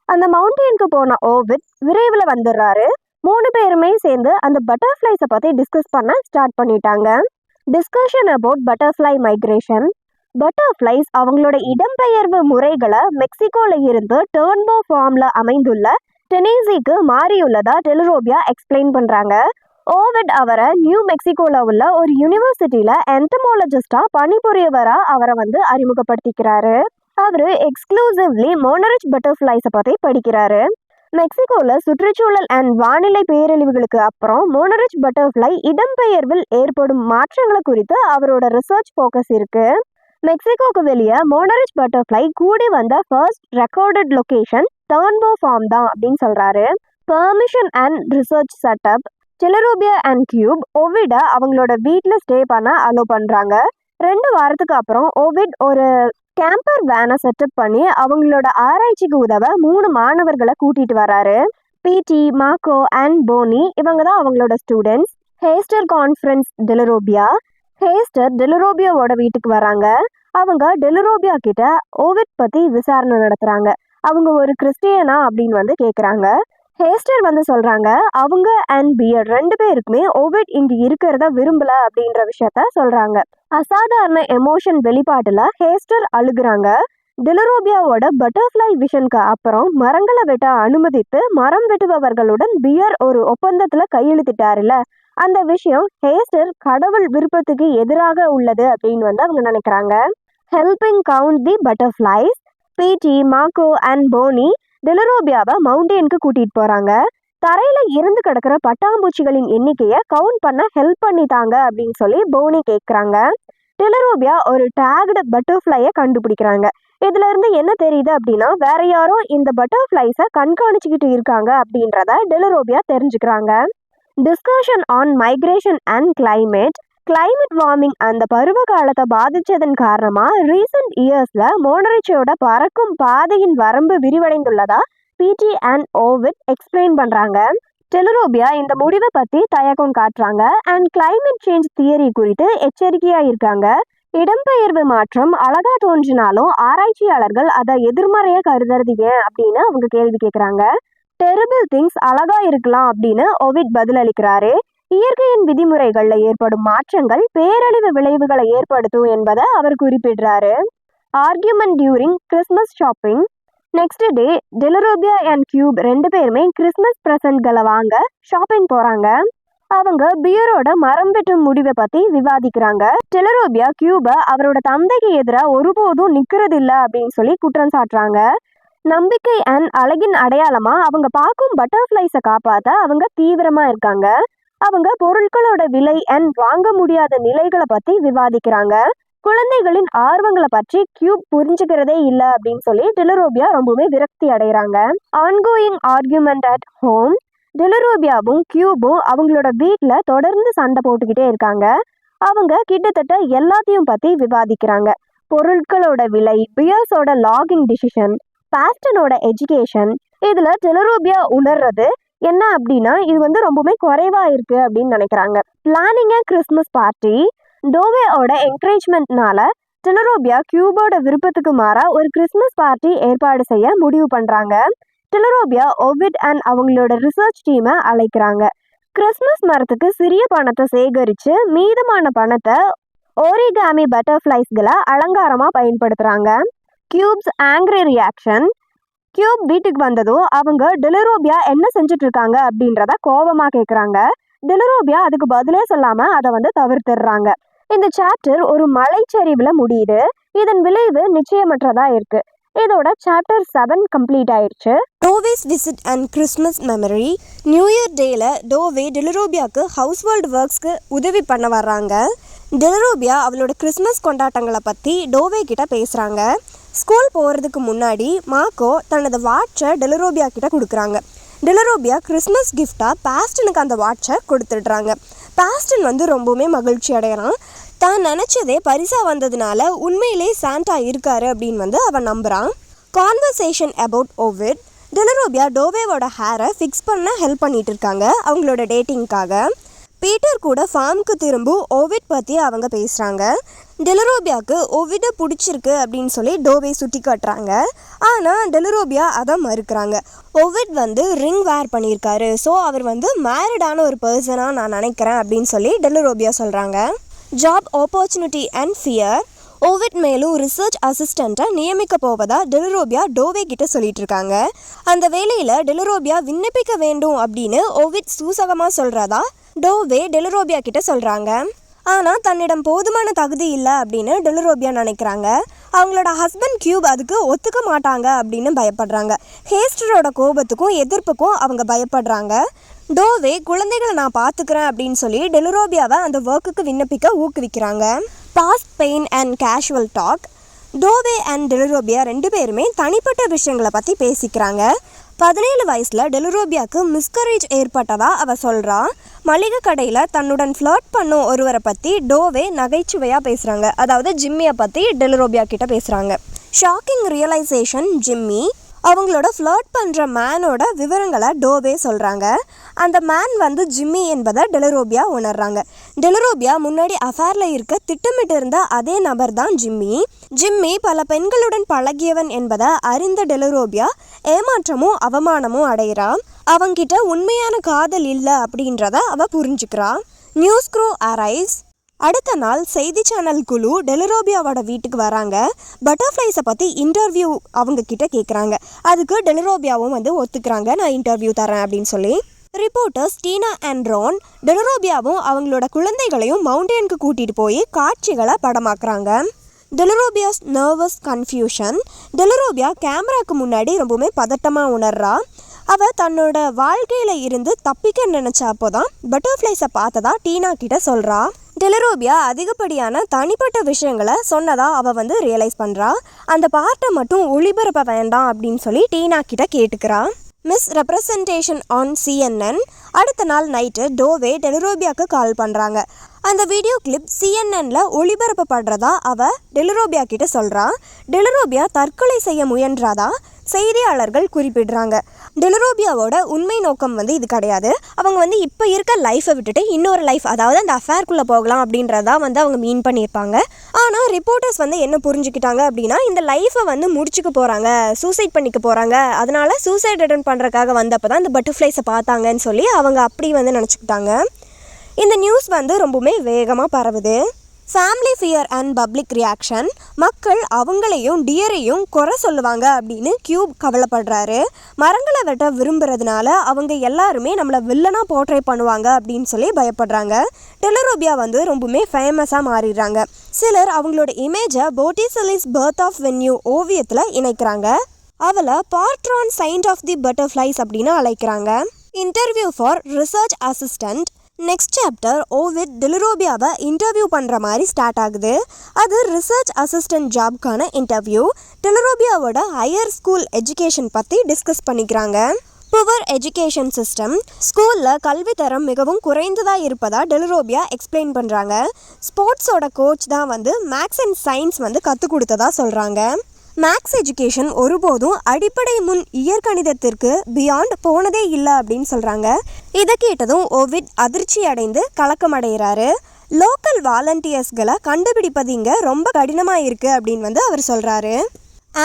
அந்த மவுண்டெயினுக்கு போன ஓவிட் விரைவில் வந்துடுறாரு. 3 பேருமே சேர்ந்து அந்த பட்டர்ஃப்ளைஸை பத்தி டிஸ்கஸ் பண்ண ஸ்டார்ட் பண்ணிட்டாங்க. Discussion about butterfly migration. Butterflies அவங்களோட இடம்பெயர்வு முறைகளை மெக்சிகோல இருந்து டர்ன்போ ஃபார்ம்ல அமைந்துள்ள டெனீசிக்கு மாறியுள்ளதா டிலரூபியா எக்ஸ்பிளைன் பண்றாங்க. ஓவிட் அவரை நியூ மெக்சிகோல உள்ள ஒரு யூனிவர்சிட்டியில என்டமோலஜிஸ்டா பணிபுரியவரா அவரை வந்து அறிமுகப்படுத்திக்கிறாரு. அவரு எக்ஸ்க்ளூசிவ்லி மோனரிச் பட்டர்ஃப்ளைஸை பத்தி படிக்கிறாரு. மெக்சிகோல சுற்றுச்சூழல் அண்ட் வானிலை பேரழிவுகளுக்கு அப்புறம் மோனரிச் பட்டர்ஃப்ளை இடம்பெயர்வில் ஏற்படும் மாற்றங்களை குறித்து அவரோட ரிசர்ச் ஃபோக்கஸ் இருக்கு. மெக்சிகோக்கு வெளியே மோனரிச் பட்டர்ஃப்ளை கூடி வந்த first recorded location Turnbow farm தான் அப்படின்னு சொல்றாரு. Permission and research setup. Dellarobia and Cub ஓவிட அவங்களோட வீட்டில் ஸ்டே பண்ண அலோவ் பண்ணுறாங்க. 2 வாரத்துக்கு அப்புறம் ஓவிட் ஒரு கேம்பர் வேனை செட்டப் பண்ணி அவங்களோட ஆராய்ச்சிக்கு உதவ 3 மாணவர்களை கூட்டிட்டு வராரு. பிடி, மாக்கோ அண்ட் போனி இவங்க தான் அவங்களோட ஸ்டூடெண்ட்ஸ். ஹேஸ்டர் கான்ஃபரன்ஸ் டிலரூபியா. ஹேஸ்டர் டிலரூபியாவோட வீட்டுக்கு வராங்க. அவங்க டிலரூபியா கிட்ட ஓவிட் பற்றி விசாரணை நடத்துகிறாங்க. அவங்க ஒரு கிறிஸ்டியனா அப்படின்னு வந்து கேட்குறாங்க. ஹேஸ்டர் வந்து சொல்றாங்க அவங்க அண்ட் பியர் 2 பேருக்குமே ஓவிட் இங்க இருக்கிறத விரும்பல அப்படின்ற விஷயத்த சொல்றாங்க. அசாதாரண எமோஷன் வெளிப்பாட்டுல ஹேஸ்டர் அழுகுறாங்க. டிலரூபியாவோட பட்டர்ஃப்ளை விஷனுக்கு அப்புறம் மரங்களை வெட்ட அனுமதித்து மரம் வெட்டுபவர்களுடன் பியர் ஒரு ஒப்பந்தத்துல கையெழுத்திட்டாருல, அந்த விஷயம் ஹேஸ்டர் கடவுள் விருப்பத்துக்கு எதிராக உள்ளது அப்படின்னு வந்து அவங்க நினைக்கிறாங்க. ஹெல்பிங் கவுண்ட் தி பட்டர்ஃப்ளைஸ். பிடி, மாக்கோ அண்ட் போனி டிலரூபியாவை மவுண்டெயினுக்கு கூட்டிட்டு போறாங்க. தரையில இருந்து கிடக்கிற பட்டாம்பூச்சிகளின் எண்ணிக்கையை கவுண்ட் பண்ண ஹெல்ப் பண்ணிட்டாங்க அப்படின்னு சொல்லி போனி கேட்குறாங்க. டிலரூபியா ஒரு டேக்டு பட்டர்ஃப்ளையை கண்டுபிடிக்கிறாங்க. இதுல இருந்து என்ன தெரியுது அப்படின்னா வேற யாரும் இந்த பட்டர்ஃப்ளைஸை கண்காணிச்சுக்கிட்டு இருக்காங்க அப்படின்றத டிலரூபியா தெரிஞ்சுக்கிறாங்க. Discussion on migration and climate. Climate warming அந்த பருவ காலத்தை பாதிச்சதன் காரணமா ரீசன்ட் இயர்ஸ்ல மோனரிச்சோட பறக்கும் பாதையின் வரம்பு விரிவடைந்துள்ளதா பிடி அண்ட் ஓவிட் எக்ஸ்பிளைன் பண்றாங்க. டிலரூபியா இந்த முடிவை பத்தி தயக்கம் காட்டுறாங்க அண்ட் கிளைமேட் சேஞ்ச் தியரி குறித்து எச்சரிக்கையா இருக்காங்க. இடம்பெயர்வு மாற்றம் அழகா தோன்றினாலும் ஆராய்ச்சியாளர்கள் அதை எதிர்மறையா கருதுறது ஏன் அப்படின்னு அவங்க கேள்வி கேட்குறாங்க. டெரிபிள் திங்ஸ் அழகா இருக்கலாம் அப்படின்னு ஓவிட் பதிலளிக்கிறாரு. இயற்கையின் விதிமுறைகள்ல ஏற்படும் மாற்றங்கள் பேரழிவு விளைவுகளை ஏற்படுத்தும் என்பதை அவர் குறிப்பிடுறாரு. Argument during Christmas shopping. Next day Dellarobia and Cub 2 பேருமே கிறிஸ்மஸ் ப்ரெசன்ட்களை வாங்க ஷாப்பிங் போறாங்க. அவங்க பியரோட மரம் வெட்டும் முடிவை பத்தி விவாதிக்கிறாங்க. டிலரூபியா கியூபை அவரோட தந்தைக்கு எதிராக ஒருபோதும் நிக்கிறது இல்லை அப்படின்னு சொல்லி குற்றம் சாட்டுறாங்க. நம்பிக்கை அண்ட் அழகின் அடையாளமா அவங்க பார்க்கும் பட்டர்ஃப்ளைஸை காப்பாற்ற அவங்க தீவிரமா இருக்காங்க. அவங்க பொருட்களோட விலை அண்ட் வாங்க முடியாத நிலைகளை பத்தி விவாதிக்கிறாங்க. குழந்தைகளின் ஆர்வங்களை பற்றி கியூப் புரிஞ்சுக்கிறதே இல்லை அப்படின்னு சொல்லி டெலரோபியா ரொம்பவே விரக்தி அடைகிறாங்க. Ongoing argument at home. டெலரோபியாவும் கியூபும் அவங்களோட வீட்டில் தொடர்ந்து சண்டை போட்டுக்கிட்டே இருக்காங்க. அவங்க கிட்டத்தட்ட எல்லாத்தையும் பற்றி விவாதிக்கிறாங்க. பொருட்களோட விலை, பியர்ஸோட லாகிங் டிசிஷன், பாஸ்டனோட எஜுகேஷன். இதில் டெலரோபியா உணர்றது என்ன அப்படின்னா இது ரொம்பவே குறைவாக இருக்குது அப்படின்னு நினைக்கிறாங்க. Planning Christmas party. டோவேயோட என்கரேஜ்மெண்ட்னால டெலரோபியா கியூபோட விருப்பத்துக்கு மாறா ஒரு கிறிஸ்மஸ் பார்ட்டி ஏற்பாடு செய்ய முடிவு பண்ணுறாங்க. டெலரோபியா ஓவிட் அண்ட் அவங்களோட ரிசர்ச் டீமை அழைக்கிறாங்க. கிறிஸ்மஸ் மரத்துக்கு சிறிய பணத்தை சேகரித்து மீதமான பணத்தை ஓரிகாமி பட்டர்ஃப்ளைஸ்களை அலங்காரமாக பயன்படுத்துகிறாங்க. Cubes angry reaction. கியூப் வீட்டுக்கு வந்ததும் அவங்க டெலரோபியா என்ன செஞ்சுட்டு இருக்காங்க அப்படின்றத கோபமாக கேட்குறாங்க. டெலரோபியா அதுக்கு பதிலே சொல்லாமல் அதை தவிர்த்துடுறாங்க. இந்த சாப்டர் ஒரு மலைச்சரிவில் முடியுது. இதன் விளைவு நிச்சயமற்றதாக இருக்கு. இதோட சாப்டர் 7 கம்ப்ளீட் ஆயிடுச்சு. Dovey's visit and Christmas memory. New year டேல டோவே டெலரோபியாவுக்கு ஹவுஸ் ஹோல்டு ஒர்க்ஸ்க்கு உதவி பண்ண வர்றாங்க. டெலரோபியா அவளோட கிறிஸ்மஸ் கொண்டாட்டங்களை பற்றி டோவே கிட்ட பேசுகிறாங்க. ஸ்கூல் போகிறதுக்கு முன்னாடி மாக்கோ தனது வாட்சை டெலரோபியா கிட்ட கொடுக்குறாங்க. டெலரோபியா கிறிஸ்மஸ் கிஃப்டாக பாஸ்டனுக்கு அந்த வாட்சை கொடுத்துடுறாங்க. பாஸ்டன் ரொம்பவுமே மகிழ்ச்சி அடைகிறான். தான் நினச்சதே பரிசாக வந்ததுனால உண்மையிலே சாண்டா இருக்காரு அப்படின்னு அவன் நம்புகிறான். Conversation about Ovid. டெலரோபியா டோவேவோட ஹேரை ஃபிக்ஸ் பண்ண ஹெல்ப் பண்ணிட்டு இருக்காங்க அவங்களோட டேட்டிங்காக. பீட்டர் கூட ஃபார்முக்கு திரும்பும் ஓவிட் பற்றி அவங்க பேசுகிறாங்க. டெலரோபியாவுக்கு ஓவிட்டை பிடிச்சிருக்கு அப்படின்னு சொல்லி டோவே சுட்டி காட்டுறாங்க. ஆனால் டெலரோபியா அதை மறுக்கிறாங்க. ஓவிட் ரிங் வேர் பண்ணியிருக்காரு, ஸோ அவர் மேரிடான ஒரு பர்சனாக நான் நினைக்கிறேன் அப்படின்னு சொல்லி டெலரோபியா சொல்கிறாங்க. Job opportunity and fear. Ovid மேலும் ரிசர்ச் அசிஸ்டண்ட்டை நியமிக்க போவதா டெலரோபியா டோவே கிட்ட சொல்லிட்டு இருக்காங்க. அந்த வேலையில் டெலரோபியா விண்ணப்பிக்க வேண்டும் அப்படின்னு ஓவிட் சூசகமாக சொல்கிறதா டோவே டெலரோபியா கிட்ட சொல்கிறாங்க. ஆனால் தன்னிடம் போதுமான தகுதி இல்லை அப்படின்னு டெலரோபியா நினைக்கிறாங்க. அவங்களோட ஹஸ்பண்ட் கியூப் அதுக்கு ஒத்துக்க மாட்டாங்க அப்படின்னு பயப்படுறாங்க. ஹேஸ்டரோட கோபத்துக்கும் எதிர்ப்புக்கும் அவங்க பயப்படுறாங்க. டோவே குழந்தைகளை நான் பார்த்துக்கிறேன் அப்படின்னு சொல்லி டெலரோபியாவை அந்த ஒர்க்குக்கு விண்ணப்பிக்க ஊக்குவிக்கிறாங்க. Past pain and casual talk. Dovey and Dellarobia 2 பேருமே தனிப்பட்ட விஷயங்களை பற்றி பேசிக்கிறாங்க. 17 வயசில் டெலரோபியாவுக்கு மிஸ்கரேஜ் ஏற்பட்டதா அவள் சொல்கிறா. மளிகை கடையில் தன்னுடன் ஃப்ளர்ட் பண்ணும் ஒருவரை பற்றி டோவே நகைச்சுவையாக பேசுகிறாங்க. அதாவது ஜிம்மியை பற்றி டெலரோபியா கிட்ட பேசுகிறாங்க. Shocking realisation. ஜிம்மி அவங்களோட ஃப்ளர்ட் பண்ணுற மேனோட விவரங்களை டோவே சொல்கிறாங்க. அந்த மேன் ஜிம்மி என்பதை டெலரோபியா உணர்றாங்க. டெலரோபியா முன்னாடி அஃபேரில் இருக்க திட்டமிட்டு இருந்த அதே நபர் தான் ஜிம்மி. ஜிம்மி பல பெண்களுடன் பழகியவன் என்பதை அறிந்த டெலரோபியா ஏமாற்றமும் அவமானமும் அடைகிறா. அவங்கிட்ட உண்மையான காதல் இல்லை அப்படின்றத அவ புரிஞ்சுக்கிறா. News crew arrives. அடுத்த நாள் செய்தி சேனல் குழு டெலரோபியாவோட வீட்டுக்கு வராங்க. பட்டர்ஃப்ளைஸை பற்றி இன்டர்வியூ அவங்க கிட்ட கேட்குறாங்க. அதுக்கு டெலரோபியாவும் ஒத்துக்கிறாங்க, நான் இன்டர்வியூ தரேன் அப்படின்னு சொல்லி. ரிப்போர்ட்டர்ஸ் டீனா அண்ட் ரான் டெலரோபியாவும் அவங்களோட குழந்தைகளையும் மவுண்டனுக்கு கூட்டிகிட்டு போய் காட்சிகளை படமாக்குறாங்க. டெலரோபியாஸ் நர்வஸ் கன்ஃபியூஷன். டெலரோபியா கேமராக்கு முன்னாடி ரொம்பவுமே பதட்டமாக உணர்றா. அவள் தன்னோட வாழ்க்கையில் இருந்து தப்பிக்க நினச்சப்போ தான் பட்டர்ஃப்ளைஸை பார்த்ததா டீனா கிட்ட சொல்கிறா. டெலரோபியா அதிகப்படியான தனிப்பட்ட விஷயங்களை சொன்னதா அவள் ரியலைஸ் பண்ணுறா. அந்த பார்ட்டை மட்டும் ஒளிபரப்ப வேண்டாம் அப்படின்னு சொல்லி டீனா கிட்ட கேட்டுக்கிறா. Misrepresentation on CNN. அடுத்த நாள் நைட்டு டோவே டெலரோபியாவுக்கு கால் பண்ணுறாங்க. அந்த வீடியோ கிளிப் CNNல ஒளிபரப்பப்படுறதா அவள் டெலரோபியா கிட்ட சொல்கிறா. டெலரோபியா தற்கொலை செய்ய முயன்றாதா செய்தியாளர்கள் குறிப்பிடுறாங்க. டெலரோபியாவோட உண்மை நோக்கம் இது கிடையாது. அவங்க இப்போ இருக்க லைஃப்பை விட்டுட்டு இன்னொரு லைஃப், அதாவது அந்த அஃபேர்க்குள்ளே போகலாம் அப்படின்றதா அவங்க மீன் பண்ணியிருப்பாங்க. ஆனால் ரிப்போர்ட்டர்ஸ் என்ன புரிஞ்சுக்கிட்டாங்க அப்படின்னா இந்த லைஃப்பை முடிச்சுக்க போகிறாங்க, சூசைட் பண்ணிக்க போகிறாங்க, அதனால சூசைட் அட்டெம்ப்ட் பண்ணுறதுக்காக வந்தப்போ தான் இந்த பட்டர்ஃப்ளைஸை பார்த்தாங்கன்னு சொல்லி அவங்க அப்படி நினச்சிக்கிட்டாங்க. இந்த நியூஸ் ரொம்பவுமே வேகமாக பரவுது. Family fear and public reaction. மக்கள் அவங்களையும் டியரையும் குறை சொல்லுவாங்க அப்படின்னு கியூப் கவலைப்படுறாரு. மரங்களை வெட்ட விரும்புறதுனால அவங்க எல்லாருமே நம்மளை வில்லனாக போர்ட்ரே பண்ணுவாங்க அப்படின்னு சொல்லி பயப்படுறாங்க. டெலரோபியா ரொம்பவுமே ஃபேமஸாக மாறிடுறாங்க. சிலர் அவங்களோட இமேஜை போட்டிசலிஸ் பர்த் ஆஃப் வென்யூ ஓவியத்தில் இணைக்கிறாங்க. அவளை patron saint of the butterflies அப்படின்னு அழைக்கிறாங்க. Interview for research assistant. Next chapter Ovid டெலரோபியாவை இன்டர்வியூ பண்ணுற மாதிரி ஸ்டார்ட் ஆகுது. அது ரிசர்ச் அசிஸ்டன்ட் ஜாப்க்கான இன்டர்வியூ. டெலரோபியாவோட ஹையர் ஸ்கூல் எஜுகேஷன் பற்றி டிஸ்கஸ் பண்ணிக்கிறாங்க. Poor education system. ஸ்கூலில் கல்வி தரம் மிகவும் குறைந்ததாக இருப்பதா டெலரோபியா எக்ஸ்பிளைன் பண்ணுறாங்க. ஸ்போர்ட்ஸோட கோச் தான் மேக்ஸ் அண்ட் சயின்ஸ் கற்றுக் கொடுத்ததா சொல்கிறாங்க. மேக்ஸ் எஜுகேஷன் ஒருபோதும் அடிப்படை முன் இயற்கணிதத்திற்கு பியாண்ட் போனதே இல்லை அப்படின்னு சொல்கிறாங்க. இதை கேட்டதும் ஓவிட் அதிர்ச்சி அடைந்து கலக்கம் அடைகிறாரு. லோக்கல் வாலண்டியர்ஸ்களை கண்டுபிடிப்பது இங்கே ரொம்ப கடினமாக இருக்குது அப்படின்னு அவர் சொல்கிறாரு.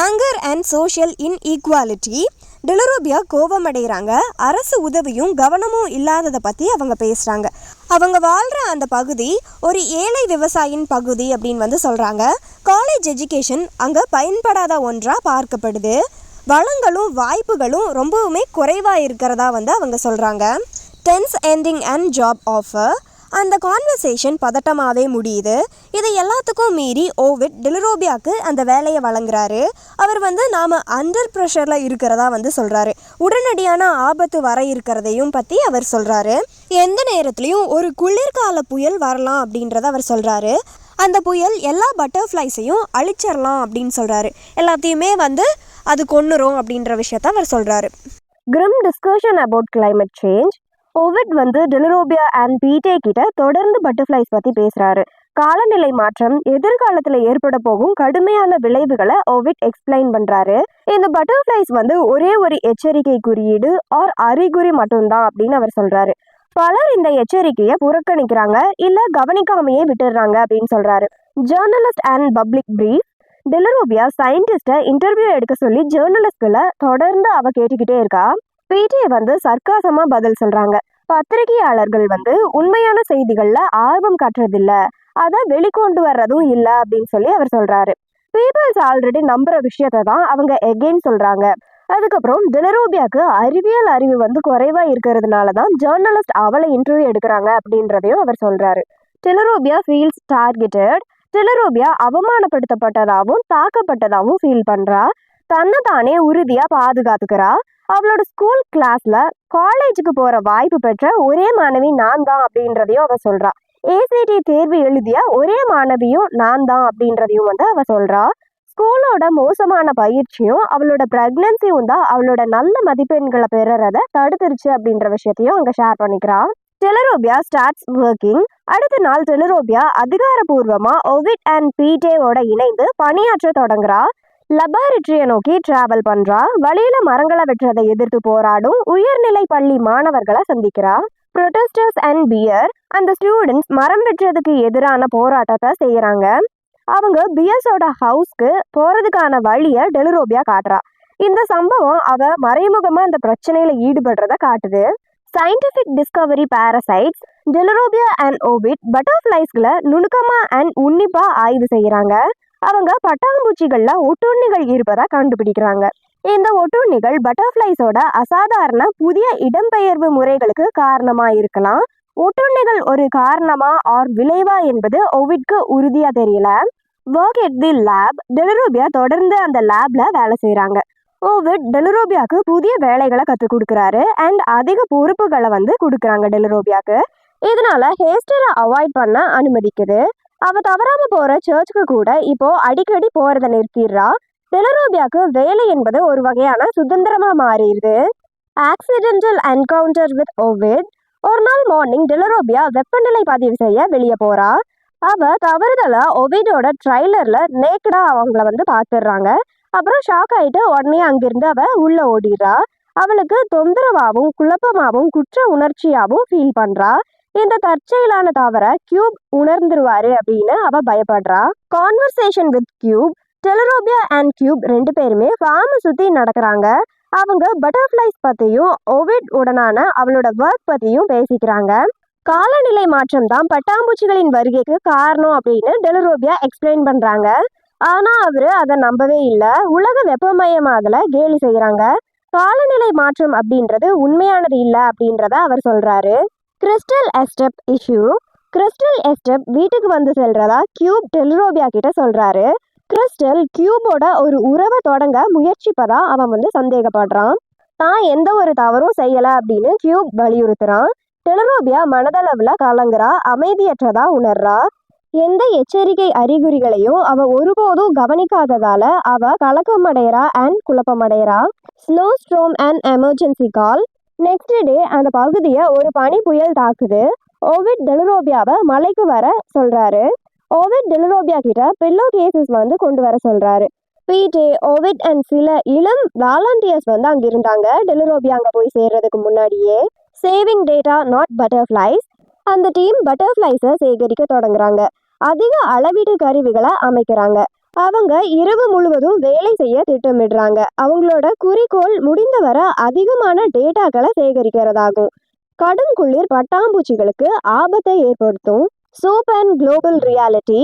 Anger and social inequality. Dellarobia கோபம் அடைகிறாங்க. அரசு உதவியும் கவனமும் இல்லாததை பற்றி அவங்க பேசுகிறாங்க. அவங்க வாழ்கிற அந்த பகுதி ஒரு ஏழை விவசாயின் பகுதி அப்படின்னு சொல்கிறாங்க. காலேஜ் எஜுகேஷன் அங்கே பயன்படாத ஒன்றாக பார்க்கப்படுது. வளங்களும் வாய்ப்புகளும் ரொம்பவுமே குறைவாக இருக்கிறதா அவங்க சொல்கிறாங்க. Tense ending and job offer. அந்த கான்வர்சேஷன் பதட்டமாகவே முடியுது. இதை எல்லாத்துக்கும் மீறி ஓவிட் டெலரோபியாவுக்கு அந்த வேலையை வழங்குறாரு. அவர் நாம் அண்டர் ப்ரெஷரில் இருக்கிறதா சொல்கிறாரு. உடனடியான ஆபத்து வர இருக்கிறதையும் பற்றி அவர் சொல்கிறாரு. எந்த நேரத்துலையும் ஒரு குளிர்கால புயல் வரலாம் அப்படின்றத அவர் சொல்கிறாரு. அந்த புயல் எல்லா பட்டர்ஃப்ளைஸையும் அழிச்சிடலாம் அப்படின்னு சொல்கிறாரு. எல்லாத்தையுமே அது கொன்னுரும் அப்படின்ற விஷயத்த அவர் சொல்கிறாரு. Grim discussion about climate change. Ovid Dellarobia and Pete கிட்ட தொடர்ந்து பட்டர்ஃப்ளைஸ் பற்றி பேசுகிறாரு. காலநிலை மாற்றம் எதிர்காலத்தில் ஏற்பட போகும் கடுமையான விளைவுகளை ஓவிட் எக்ஸ்பிளைன் பண்ணுறாரு. இந்த பட்டர்ஃப்ளைஸ் ஒரே ஒரு எச்சரிக்கை குறியீடு ஆர் அறிகுறி மட்டும்தான் அப்படின்னு அவர் சொல்கிறாரு. பலர் இந்த எச்சரிக்கையை புறக்கணிக்கிறாங்க இல்லை கவனிக்காமையே விட்டுடுறாங்க அப்படின்னு சொல்கிறாரு. Journalist and public brief. Dellarobia சயின்டிஸ்ட்டை இன்டர்வியூ எடுக்க சொல்லி ஜேர்னலிஸ்ட்களை தொடர்ந்து அவ கேட்டுக்கிட்டே இருக்கா. பீட்டே சர்க்காசமா பதில் சொல்றாங்க. பத்திரிகையாளர்கள் உண்மையான செய்திகள்ல ஆர்வம் காட்டுறதில்ல, அதை வெளிக்கொண்டு வர்றதும் இல்ல அப்படின்னு சொல்லி அவர் சொல்றாரு. பீப்புள்ஸ் ஆல்ரெடி நம்புற விஷயத்த தான் அவங்க எகெயின் சொல்றாங்க. அதுக்கப்புறம் டெலரோபியாவுக்கு அறிவியல் அறிவு குறைவா இருக்கிறதுனால தான் ஜேர்னலிஸ்ட் அவளை இன்டர்வியூ எடுக்கிறாங்க அப்படின்றதையும் அவர் சொல்றாரு. டெலரோபியா ஃபீல்ஸ் டார்கெட்டட். டெலரோபியா அவமானப்படுத்தப்பட்டதாகவும் தாக்கப்பட்டதாகவும் ஃபீல் பண்றா. தன்னை தானே உறுதியா பாதுகாத்துக்கிறா. அவளோட ஸ்கூல் கிளாஸ்ல காலேஜுக்கு போற வாய்ப்பு பெற்ற ஒரே மாணவி நான் தான் அப்படின்றதையும் அவ சொல்றா. ஏசிடி தேர்வு எழுதிய ஒரே மாணவியும் நான் தான் அப்படின்றதையும் அவ சொல்றா. ஸ்கூலோட மோசமான பயிற்சியும் அவளோட பிரெக்னன்சியும் தான் அவளோட நல்ல மதிப்பெண்களை பெறறத தடுத்துருச்சு அப்படின்ற விஷயத்தையும் அங்க ஷேர் பண்ணிக்கிறா. Dellarobia starts working. அடுத்த நாள் டெலரோபியா அதிகாரப்பூர்வமா ஓவிட் அண்ட் பீட்டேவோட இணைந்து பணியாற்ற தொடங்குறா. லபார்டரியை நோக்கி டிராவல் பண்றா. வழியில மரங்களை வெட்டுறதை எதிர்த்து போராடும் உயர்நிலை பள்ளி மாணவர்களை சந்திக்கிறா. Protesters and Bear. அந்த ஸ்டூடெண்ட்ஸ் மரம் வெட்டுறதுக்கு எதிரான போராட்டத்தை செய்யறாங்க. அவங்க பியர்ஸோட ஹவுஸ்க்கு போறதுக்கான வழியை டெலரோபியா காட்டுறா. இந்த சம்பவம் அவ மறைமுகமா அந்த பிரச்சனையில ஈடுபடுறத காட்டுது. Scientific discovery parasites. Dellarobia and Ovid பட்டர்ஃப்ளைஸ்களை நுணுக்கமா அண்ட் உன்னிப்பா ஆய்வு செய்யறாங்க. அவங்க பட்டாம்பூச்சிகள்ல ஒட்டுண்ணிகள் இருப்பதா கண்டுபிடிக்கிறாங்க. இந்த ஒட்டுண்ணிகள் பட்டர்ஃப்ளைஸோட அசாதாரண புதிய இடம்பெயர்வு முறைகளுக்கு காரணமா இருக்கலாம். ஒட்டுண்ணிகள் ஒரு காரணமா ஆர் விளைவா என்பது ஓவிட்க்கு உறுதியா தெரியல. ஒர்க் எட் தி லேப். டெலரோபியா தொடர்ந்து அந்த லேப்ல வேலை செய்யறாங்க. ஓவிட் டெலரோபியாவுக்கு புதிய வேலைகளை கற்றுக் கொடுக்குறாரு அண்ட் அதிக பொறுப்புகளை கொடுக்குறாங்க டெலரோபியாவுக்கு. இதனால ஹேஸ்டரை அவாய்ட் பண்ண அனுமதிக்குது. அவ தவறாம போற சர்ச்சுக்கு கூட இப்போ அடிக்கடி போறதை நிறுத்திடுறா. டெலரோபியாவுக்கு வேலை என்பது ஒரு வகையான சுதந்திரமா மாறிடுது. Accidental encounter with Ovid. ஒரு நாள் மார்னிங் டெலரோபியா வெப்பநிலை பதிவு செய்ய வெளியே போறா. அவ தவறுதலா ஓவிடோட ட்ரைலர்ல நேக்கடா அவங்கள பார்த்துடுறாங்க. அப்புறம் ஷாக் ஆயிட்டு உடனே அங்கிருந்து அவ உள்ள ஓடிடுறா. அவளுக்கு தொந்தரவாகவும் குழப்பமாகவும் குற்ற உணர்ச்சியாகவும் ஃபீல் பண்றா. இந்த தற்செயலான தவற கியூப் உணர்ந்துருவாரு அப்படின்னு அவ பயப்படுறா. Conversation with Cub. Dellarobia and Cub ரெண்டு பேருமே ஃபார்மை சுத்தி நடக்கிறாங்க. அவங்க பட்டர்ஃப்ளைஸ் பத்தியும் ஓவிட் உடனான அவளோட ஒர்க் பத்தியும் பேசிக்கிறாங்க. காலநிலை மாற்றம் தான் பட்டாம்பூச்சிகளின் வருகைக்கு காரணம் அப்படின்னு டெலரோபியா எக்ஸ்பிளைன் பண்றாங்க. ஆனா அவரு அதை நம்பவே இல்லை. உலக வெப்பமயமாதல கேலி செய்யறாங்க. காலநிலை மாற்றம் அப்படின்றது உண்மையானது இல்லை அப்படின்றத அவர் சொல்றாரு. Crystal Estep issue. Crystal Estep வீட்டுக்கு செல்றதா கியூப் டெலரோபியா கிட்ட சொல்றாரு. கிறிஸ்டல் கியூபோட ஒரு உறவை தொடங்க முயற்சிப்பதா அவன் சந்தேகப்படுறான். தான் எந்த ஒரு தவறும் செய்யல அப்படின்னு கியூப் வலியுறுத்துறான். டெலரோபியா மனதளவுல கலங்குறா, அமைதியற்றதா உணர்றா. எந்த எச்சரிக்கை அறிகுறிகளையும் அவ ஒருபோதும் கவனிக்காததால அவ கலக்கமடைறா அண்ட் குழப்பமடைறா. Snowstorm and emergency call. Next day அந்த பகுதியை ஒரு பனி புயல் தாக்குது. ஓவிட் டெலரோபியாவை மலைக்கு வர சொல்றாரு. ஓவிட் டெலரோபியா கிட்ட பில்லோ கேசஸ் கொண்டு வர சொல்றாரு. பீட்டே, ஓவிட் அண்ட் சில இளம் வாலண்டியர்ஸ் அங்க இருந்தாங்க. டெலரோபியா அங்க போய் சேர்றதுக்கு முன்னாடியே. Saving data not butterflies. அந்த டீம் பட்டர்ஃப்ளைஸை சேகரிக்க தொடங்குறாங்க. அதிக அளவீட்டு கருவிகளை அமைக்கிறாங்க. அவங்க இரவு முழுவதும் வேலை செய்ய திட்டமிடுறாங்க. அவங்களோட குறிக்கோள் முடிந்தவர அதிகமான டேட்டாக்களை சேகரிக்கிறதாகும். கடும் குளிர் பட்டாம்பூச்சிகளுக்கு ஆபத்தை ஏற்படுத்தும். Soup and global reality.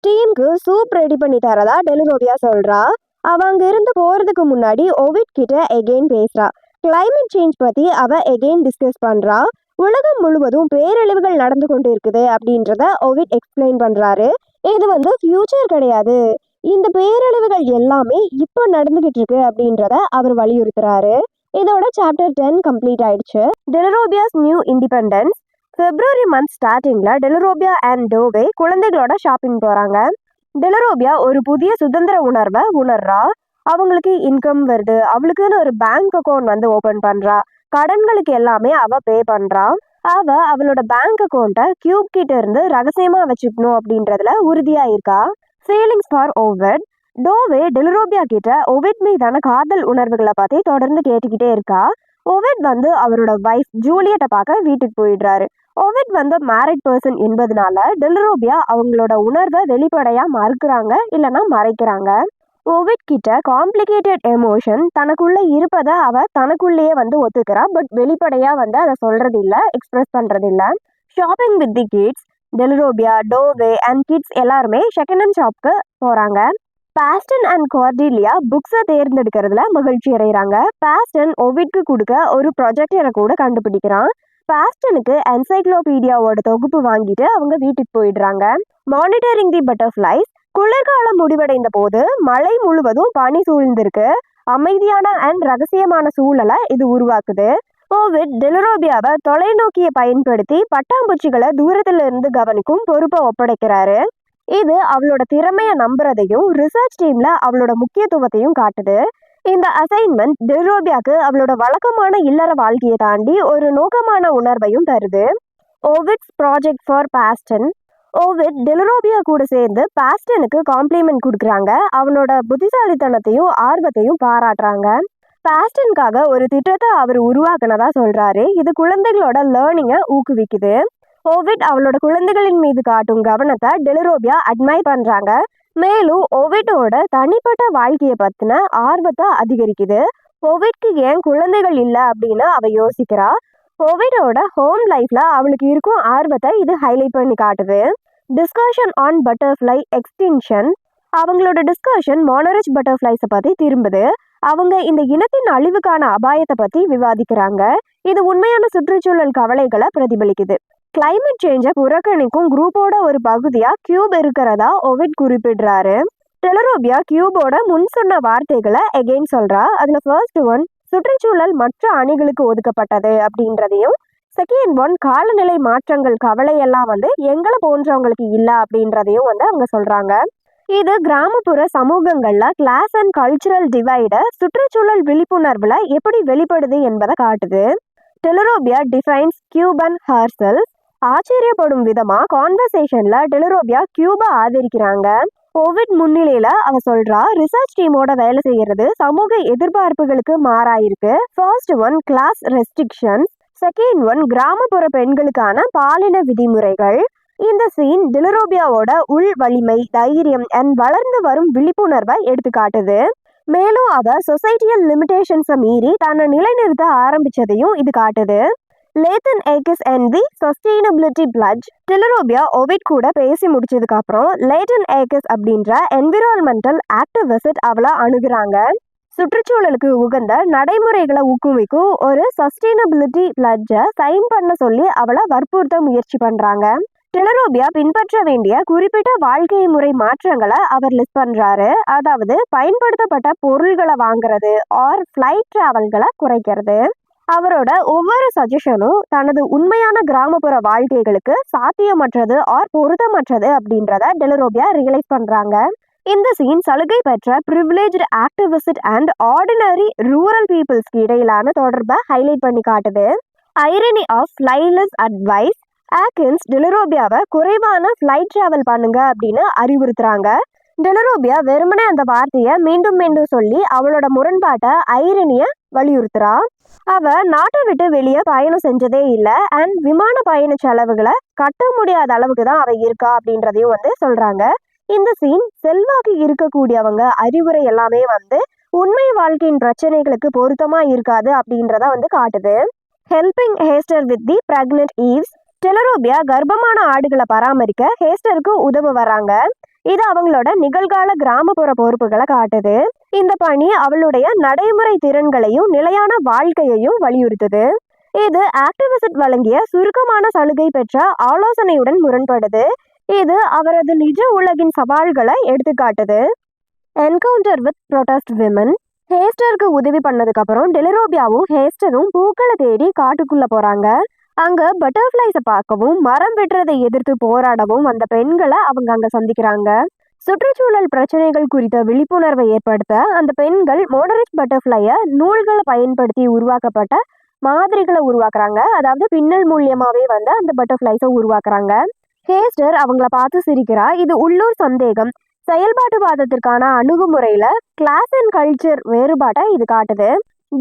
டீமுக்கு சூப் ரெடி பண்ணி தரதா டெலரோபியா சொல்றா. அவ அங்க இருந்து போறதுக்கு முன்னாடி ஓவிட் கிட்ட எகெயின் பேசுறா. கிளைமேட் சேஞ்ச் பத்தி அவ எகெயின் டிஸ்கஸ் பண்றா. உலகம் முழுவதும் பேரழிவுகள் நடந்து கொண்டு இருக்குது அப்படின்றத ஓவிட் எக்ஸ்பிளைன் பண்றாரு. இது ஃபியூச்சர் கிடையாது, இந்த பேரழிவுகள் எல்லாமே இப்போ நடந்துகிட்டு இருக்கு அப்படின்றத அவர் வலியுறுத்துறாரு. இதோட சாப்டர் 10 கம்ப்ளீட் ஆயிடுச்சு. டெலரோபியாஸ் நியூ இண்டிபெண்டன்ஸ். பிப்ரவரி மந்த் ஸ்டார்டிங்ல டெலரோபியா அண்ட் டோவே குழந்தைகளோட ஷாப்பிங் போறாங்க. டெலரோபியா ஒரு புதிய சுதந்திர உணர்வை உணர்றா. அவங்களுக்கு இன்கம் வருது. அவளுக்குன்னு ஒரு பேங்க் அக்கௌண்ட் ஓபன் பண்றா. கடன்களுக்கு எல்லாமே அவ பே பண்றா. அவளோட பேங்க் அக்கௌண்ட்டை கியூப் கிட்ட இருந்து ரகசியமா வச்சுக்கணும் அப்படின்றதுல உறுதியா இருக்கா. Feelings for Ovid. Dovey Dellarobia கிட்ட ஓவிட் மீதான காதல் உணர்வுகளை பத்தி தொடர்ந்து கேட்டுக்கிட்டே இருக்கா. ஓவிட் அவரோட வைஃப் ஜூலியட்டை பார்க்க வீட்டுக்கு போயிடுறாரு. ஓவிட் மேரிட் பர்சன் என்பதனால டெலரோபியா அவங்களோட உணர்வை வெளிப்படையா மறுக்கிறாங்க, இல்லைன்னா மறைக்கிறாங்க. ஓவிட் கிட்ட காம்ப்ளிகேட்டட் எமோஷன் தனக்குள்ள இருப்பதை அவ தனக்குள்ளேயே ஒத்துக்கிறா. பட் வெளிப்படையா அதை சொல்றது இல்லை, எக்ஸ்பிரஸ் பண்றது இல்லை. Shopping with the kids. Dellarobia, Dovey and kids எல்லாருமே செகண்ட் ஹேண்ட் ஷாப்க்கு போறாங்க. பாஸ்டன் அண்ட் கார்டிலியா புக்ஸை தேர்ந்தெடுக்கிறதுல மகிழ்ச்சி அடைகிறாங்க. பாஸ்டன் ஓவிட்க்கு கொடுக்க ஒரு ப்ரொஜெக்டரை கூட கண்டுபிடிக்கிறான். பாஸ்டனுக்கு என்சைக்ளோபீடியாவோட தொகுப்பு வாங்கிட்டு அவங்க வீட்டுக்கு போயிடுறாங்க. மானிட்டரிங் தி பட்டர்ஃப்ளைஸ். குளிர்காலம் முடிவடைந்த போது மலை முழுவதும் பனி சூழ்ந்திருக்கு. அமைதியான அண்ட் ரகசியமான சூழலை இது உருவாக்குது. ஓவிட் டெலரோபியாவை தொலைநோக்கியை பயன்படுத்தி பட்டாம்பூச்சிகளை தூரத்துல இருந்து கவனிக்கும் பொறுப்பை ஒப்படைக்கிறாரு. இது அவளோட திறமையை நம்புறதையும் ரிசர்ச் டீம்ல அவளோட முக்கியத்துவத்தையும் காட்டுது. இந்த அசைன்மெண்ட் டெலரோபியாக்கு அவளோட வழக்கமான இல்லற வாழ்க்கையை தாண்டி ஒரு நோக்கமான உணர்வையும் தருது. ஓவிட்ஸ் ப்ராஜெக்ட் ஃபார் பாஸ்டன். ஓவிட் டெலரோபியா கூட சேர்ந்து பாஸ்டனுக்கு காம்ப்ளிமெண்ட் கொடுக்குறாங்க. அவனோட புத்திசாலித்தனத்தையும் ஆர்வத்தையும் பாராட்டுறாங்க. பாஸ்டனுக்காக ஒரு திட்டத்தை அவர் உருவாக்குனதா சொல்றாரு. இது குழந்தைகளோட லேர்னிங்கை ஊக்குவிக்குது. ஓவிட் அவளோட குழந்தைகளின் மீது காட்டும் கவனத்தை டெலரோபியா அட்மைர் பண்றாங்க. மேலும் ஓவிட்டோட தனிப்பட்ட வாழ்க்கையை பத்தின ஆர்வத்தை அதிகரிக்குது. ஓவிட்க்கு ஏன் குழந்தைகள் இல்லை அப்படின்னு அவ யோசிக்கிறா. ஓவிட்டோட ஹோம் லைஃப்ல அவளுக்கு இருக்கும் ஆர்வத்தை இது ஹைலைட் பண்ணி காட்டுது. Discussion on butterfly extinction. அவங்களோட டிஸ்கஷன் மானரிச் பட்டர்ஃப்ளைஸை பத்தி திரும்புது. அவங்க இந்த இனத்தின் அழிவுக்கான அபாயத்தை பத்தி விவாதிக்கிறாங்க. இது உண்மையான சுற்றுச்சூழல் கவலைகளை பிரதிபலிக்குது. கிளைமேட் சேஞ்சை புறக்கணிக்கும் குரூப்போட ஒரு பகுதியா கியூப் இருக்கிறதா ஓவிட் குறிப்பிடுறாரு. டெலரோபியா கியூபோட முன் சொன்ன வார்த்தைகளை எகெயின் சொல்றா. அதுல ஃபர்ஸ்ட் ஒன் சுற்றுச்சூழல் மற்ற அணிகளுக்கு ஒதுக்கப்பட்டது அப்படின்றதையும், செகண்ட் ஒன் காலநிலை மாற்றங்கள் கவலையெல்லாம் எங்களை போன்றவங்களுக்கு இல்லை அப்படின்றதையும் அவங்க சொல்றாங்க. இது கிராமப்புற சமூகங்கள்ல கிளாஸ் அண்ட் கல்ச்சுரல் டிவைட சுற்றுச்சூழல் விழிப்புணர்வுல எப்படி வெளிப்படுது என்பதை காட்டுது. டெலரோபியா டிஃபைன்ஸ் கியூப் அண்ட் ஹர்செல்ஃப். ஆச்சரியப்படும் விதமா கான்வர்சேஷன்ல டெலரோபியா கியூபை ஆதரிக்கிறாங்க. ஓவிட் முன்னிலையில அவ சொல்றா, ரிசர்ச் டீமோட வேலை செய்யறது சமூக எதிர்பார்ப்புகளுக்கு மாறாயிருக்கு. First one class restrictions, second one கிராமப்புற பெண்களுக்கான பாலின விதிமுறைகள். இந்த சீன் டெலரோபியாவோட உள் வலிமை, தைரியம் அண்ட் வளர்ந்து வரும் விழிப்புணர்வை எடுத்து காட்டுது. மேலும் அவ சொசைட்டியல் லிமிடேஷன்ஸை மீறி தன்னை நிலைநிறுத்த ஆரம்பிச்சதையும் இது காட்டுது. Leighton Akins and the sustainability pledge. Dellarobia Ovid கூட பேசி முடிச்சதுக்கு அப்புறம் லேட்டன் ஏக்கிஸ் அப்படின்ற என்விரான்மெண்டல் ஆக்டிவிஸ்ட் அவளை அணுகுறாங்க. சுற்றுச்சூழலுக்கு உகந்த நடைமுறைகளை ஊக்குவிக்கும் ஒரு சஸ்டெயினபிலிட்டி பிளட்ஜை சைன் பண்ண சொல்லி அவளை வற்புறுத்த முயற்சி பண்றாங்க. டெலரோபியா பின்பற்ற வேண்டிய குறிப்பிட்ட வாழ்க்கை முறை மாற்றங்களை அவர் லிஸ்ட் பண்றாரு. அதாவது பயன்படுத்தப்பட்ட பொருள்களை வாங்குறது ஆர் ஃப்ளைட் டிராவல்களை குறைக்கிறது. அவரோட ஒவ்வொரு சஜஷனும் தனது உண்மையான கிராமப்புற வாழ்க்கைகளுக்கு சாத்தியமற்றது ஆர் பொருத்தமற்றது அப்படின்றத டெலரோபியா ரியலைஸ் பண்றாங்க. இந்த சீன் சலுகை பெற்ற privileged activist and ordinary rural பீப்புள்ஸ்க்கு இடையிலான தொடர்பை ஹைலைட் பண்ணி காட்டுது. Irony of fly less advice Akins டெலரோபியாவை குறைவான ஃப்ளைட் டிராவல் பண்ணுங்க அப்படின்னு அறிவுறுத்துறாங்க. டெலரோபியா வெறுமனே அந்த வார்த்தையை மீண்டும் மீண்டும் சொல்லி அவளோட முரண்பாட்டை ஐரணிய வலியுறுத்துறா. அவ நாட்டை விட்டு வெளியே பயணம் செஞ்சதே இல்லை அண்ட் விமான பயண செலவுகளை கட்ட முடியாத அளவுக்கு தான் அவ இருக்கா அப்படின்றதையும் சொல்றாங்க. இந்த சீன் செல்வாக்கு இருக்கக்கூடியவங்க அறிவுரை எல்லாமே உண்மை வாழ்க்கையின் பிரச்சனைகளுக்கு பொருத்தமா இருக்காது அப்படின்றத காட்டுது. Helping Hester with the pregnant ewes Dellarobia கர்ப்பமான ஆடுகளை பராமரிக்க ஹேஸ்டருக்கு உதவ வராங்க. இது அவங்களோட நிகழ்கால கிராமப்புற பொறுப்புகளை காட்டுது. இந்த பணி அவளுடைய நடைமுறை திறன்களையும் நிலையான வாழ்க்கையையும் வலியுறுத்துது. இது ஆக்டிவிஸ்ட் வழங்கிய சுருக்கமான சலுகை பெற்ற ஆலோசனையுடன் முரண்படுது. இது அவரது நிஜ உலகின் சவால்களை எடுத்துக்காட்டுது. என்கவுண்டர் வித் ப்ரொடெஸ்ட் விமன் ஹேஸ்டருக்கு உதவி பண்ணதுக்கு அப்புறம் டெலரோபியாவும் ஹேஸ்டரும் பூக்களை தேடி காட்டுக்குள்ள போறாங்க. அங்க பட்டர்ஃப்ளைஸை பார்க்கவும் மரம் வெட்டுறதை எதிர்த்து போராடவும் வந்த பெண்களை அவங்க அங்க சந்திக்கிறாங்க. சுற்றுச்சூழல் பிரச்சனைகள் குறித்த விழிப்புணர்வை ஏற்படுத்த அந்த பெண்கள் மோடரிஸ் பட்டர்ஃப்ளையை நூல்களை பயன்படுத்தி உருவாக்கப்பட்ட மாதிரிகளை உருவாக்குறாங்க. அதாவது பின்னல் மூலியமாவே அந்த பட்டர்ஃப்ளைஸை உருவாக்குறாங்க. ஹேஸ்டர் அவங்கள பார்த்து சிரிக்கிறா. இது உள்ளூர் சந்தேகம் செயல்பாட்டுவாதத்திற்கான அணுகுமுறையில கிளாஸ் அண்ட் கல்ச்சர் வேறுபாட்டை இது காட்டுது.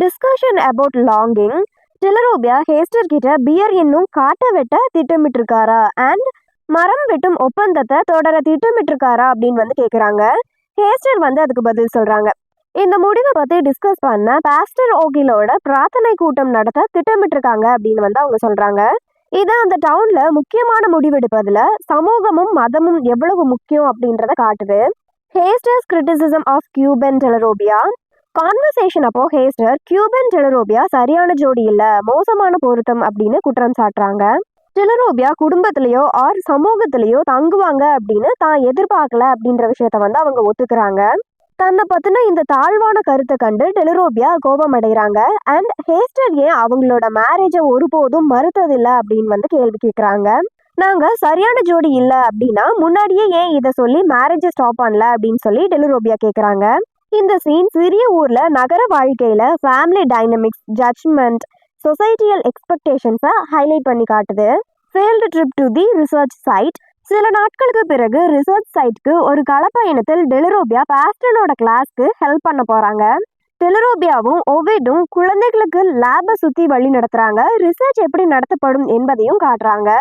டிஸ்கஷன் அபவுட் லாங்கிங் டெலரோபியா ஹேஸ்டர் கிட்ட பியர் இன்னும் காட்ட வெட்ட திட்டமிட்டிருக்காரா அண்ட் மரம் வெட்டும் ஒப்பந்தத்தை தொடர திட்டமிட்டிருக்காரா அப்படின்னு கேட்குறாங்க. ஹேஸ்டர் அதுக்கு பதில் சொல்றாங்க. இந்த முடிவை பத்தி டிஸ்கஸ் பண்ண பாஸ்டர் ஓகிலோட பிரார்த்தனை கூட்டம் நடத்த திட்டமிட்டிருக்காங்க அப்படின்னு அவங்க சொல்றாங்க. இது அந்த டவுன்ல முக்கியமான முடிவெடுப்பதுல சமூகமும் மதமும் எவ்வளவு முக்கியம் அப்படின்றத காட்டுது. ஹேஸ்டர்ஸ் கிரிட்டிசிசம் ஆஃப் கியூபன் டெலரோபியா கான்வர்சேஷன் அப்போ ஹேஸ்டர் கியூபன் டெலரோபியா சரியான ஜோடி இல்ல மோசமான பொருத்தம் அப்படின்னு குற்றம் சாட்டுறாங்க. டெலரோபியா குடும்பத்திலேயோ ஆர் சமூகத்திலேயோ தங்குவாங்க அப்படின்னு தான் எதிர்பார்க்கல அப்படின்ற விஷயத்த அவங்க ஒத்துக்கிறாங்க. தன்னை பத்தின இந்த தாழ்வான கருத்தை கண்டு டெலரோபியா கோபம் அடைகிறாங்க அண்ட் ஹேஸ்டர் ஏன் அவங்களோட மேரேஜை ஒருபோதும் மறுத்ததில்லை அப்படின்னு கேள்வி கேட்குறாங்க. நாங்க சரியான ஜோடி இல்லை அப்படின்னா முன்னாடியே ஏன் இதை சொல்லி மேரேஜை ஸ்டாப் பண்ணல அப்படின்னு சொல்லி டெலரோபியா கேட்குறாங்க. இந்த சீன் சிறிய ஊர்ல நகர வாழ்க்கையில ஃபேமிலி டைனமிக்ஸ் ஜட்ஜ்மெண்ட் சொசைட்டியல் எக்ஸ்பெக்டேஷன்ஸை ஹைலைட் பண்ணி காட்டுது. Field trip to the research site சில நாட்களுக்கு பிறகு ரிசர்ச் சைட்க்கு ஒரு களப்பயணத்தில் டெலரோபியா பாஸ்டனோட கிளாஸ்க்கு ஹெல்ப் பண்ண போறாங்க. டெலரோபியாவும் ஓவிடும் குழந்தைகளுக்கு லேபை சுத்தி வழி நடத்துறாங்க. ரிசர்ச் எப்படி நடத்தப்படும் என்பதையும் காட்டுறாங்க.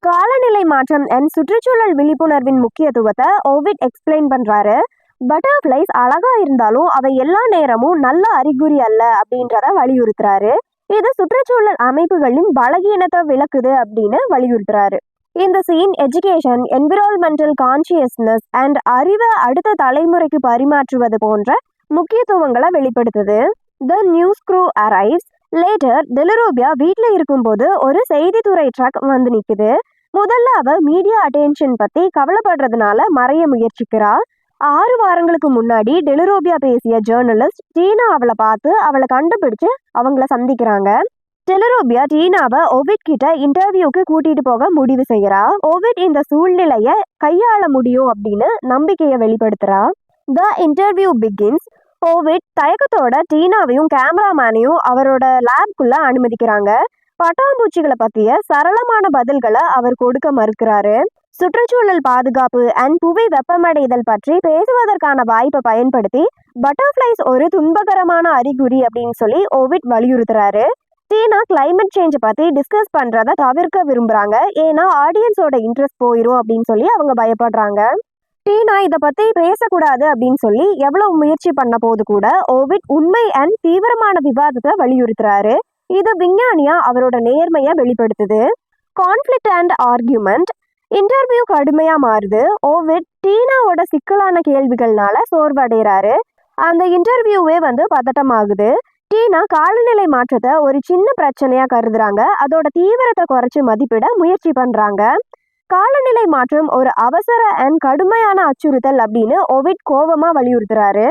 காலநிலை மாற்றம் அண்ட் சுற்றுச்சூழல் விழிப்புணர்வின் முக்கியத்துவத்தை ஓவிட் எக்ஸ்பிளைன் பண்றாரு. பட்டர்ஃப்ளைஸ் அழகா இருந்தாலும் அவை எல்லா நேரமும் நல்ல அறிகுறி அல்ல அப்படின்றத வலியுறுத்துறாரு. இது சுற்றுச்சூழல் அமைப்புகளின் பலகீனத்தை விளக்குது அப்படின்னு வலியுறுத்துறாரு. இந்த scene education environmental consciousness and அறிவை அடுத்த தலைமுறைக்கு பரிமாற்றுவது போன்ற முக்கியத்துவங்களை வெளிப்படுத்துது. The news crew arrives later Dellarobia வீட்டில் இருக்கும்போது ஒரு செய்தித்துறை ட்ரக் நிற்குது. முதல்ல அவ மீடியா அட்டென்ஷன் பத்தி கவலைப்படுறதுனால மறைய முயற்சிக்கிறா. 6 வாரங்களுக்கு முன்னாடி டெலரோபியா பேசிய ஜேர்னலிஸ்ட் டீனா அவளை பார்த்து அவளை கண்டுபிடிச்சு அவங்கள சந்திக்கிறாங்க. டெலரோபியா டீனாவை ஓவிட் கிட்ட இன்டர்வியூக்கு கூட்டிட்டு போக முடிவு செய்யறா. ஓவிட் இந்த சூழ்நிலைய கையாள முடியும் அப்படின்னு நம்பிக்கையை வெளிப்படுத்துறா. The interview begins. ஓவிட் தயக்கத்தோட டீனாவையும் கேமராமேனையும் அவரோட லேப்குள்ள அனுமதிக்கிறாங்க. பட்டாம்பூச்சிகளை பத்திய சரளமான பதில்களை அவர் கொடுக்க மறுக்கிறாரு. சுற்றுச்சூழல் பாதுகாப்பு அண்ட் புவி வெப்பமடைதல் பற்றி பேசுவதற்கான வாய்ப்பை பயன்படுத்தி பட்டர்ஃப்ளைஸ் ஒரு துன்பகரமான அறிகுறி அப்படின்னு சொல்லி ஓவிட் வலியுறுத்துறாரு. டீனா கிளைமேட் சேஞ்சை பற்றி டிஸ்கஸ் பண்ணுறதை தவிர்க்க விரும்புகிறாங்க. ஏன்னா ஆடியன்ஸோட இன்ட்ரெஸ்ட் போயிடும் அப்படின்னு சொல்லி அவங்க பயப்படுறாங்க. டீனா இதை பற்றி பேசக்கூடாது அப்படின்னு சொல்லி எவ்வளவு முயற்சி பண்ண போது கூட ஓவிட் உண்மை அண்ட் தீவிரமான விவாதத்தை வலியுறுத்துறாரு. இது விஞ்ஞானியா அவரோட நேர்மையை வெளிப்படுத்துது. Conflict and argument. இன்டர்வியூ கடுமையா மாறுது. ஓவிட் டீனாவோட சிக்கலான கேள்விகள்னால சோர்வடைகிறாரு. அந்த இன்டர்வியூவே பதட்டமாகுது. டீனா காலநிலை மாற்றத்தை ஒரு சின்ன பிரச்சனையா கருதுறாங்க. அதோட தீவிரத்தை குறைச்சு மதிப்பிட முயற்சி பண்றாங்க. காலநிலை மாற்றம் ஒரு அவசர அண்ட் கடுமையான அச்சுறுத்தல் அப்படின்னு ஒவிட் கோவமா வலியுறுத்துறாரு.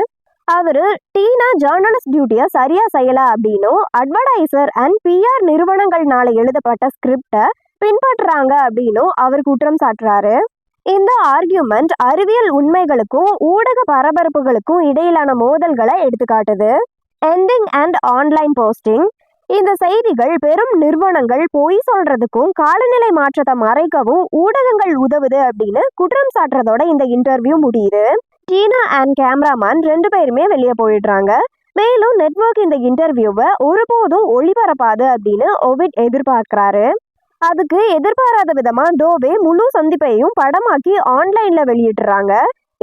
அவரு டீனா ஜேர்னலிஸ்ட் டியூட்டியை சரியா செய்யல அப்படின்னும் அட்வர்டைசர் அண்ட் பிஆர் நிறுவனங்கள்னால எழுதப்பட்ட ஸ்கிரிப்டை பின்பற்றுறாங்க அப்படின்னும் அவர் குற்றம் சாட்டுறாரு. இந்த ஆர்கியூமெண்ட் அறிவியல் உண்மைகளுக்கும் ஊடக பரபரப்புகளுக்கும் இடையிலான மோதல்களை எடுத்துக்காட்டுது. Ending and online posting. இந்த செய்திகள் பெரும் நிறுவனங்கள் பொய் சொல்றதுக்கும் காலநிலை மாற்றத்தை மறைக்கவும் ஊடகங்கள் உதவுது அப்படின்னு குற்றம் சாட்டுறதோட இந்த இன்டர்வியூ முடியுது. டீனா அண்ட் கேமராமேன் 2 பேருமே வெளியே போயிடுறாங்க. மேலும் நெட்வொர்க் இந்த இன்டர்வியூவை ஒருபோதும் ஒளிபரப்பாது அப்படின்னு ஒவிட் எதிர்பார்க்கிறாரு. அதுக்கு எதிர்பாராத விதமா டோவே முழு சந்திப்பையும் படமாக்கி ஆன்லைன்ல வெளியிட்டுறாங்க.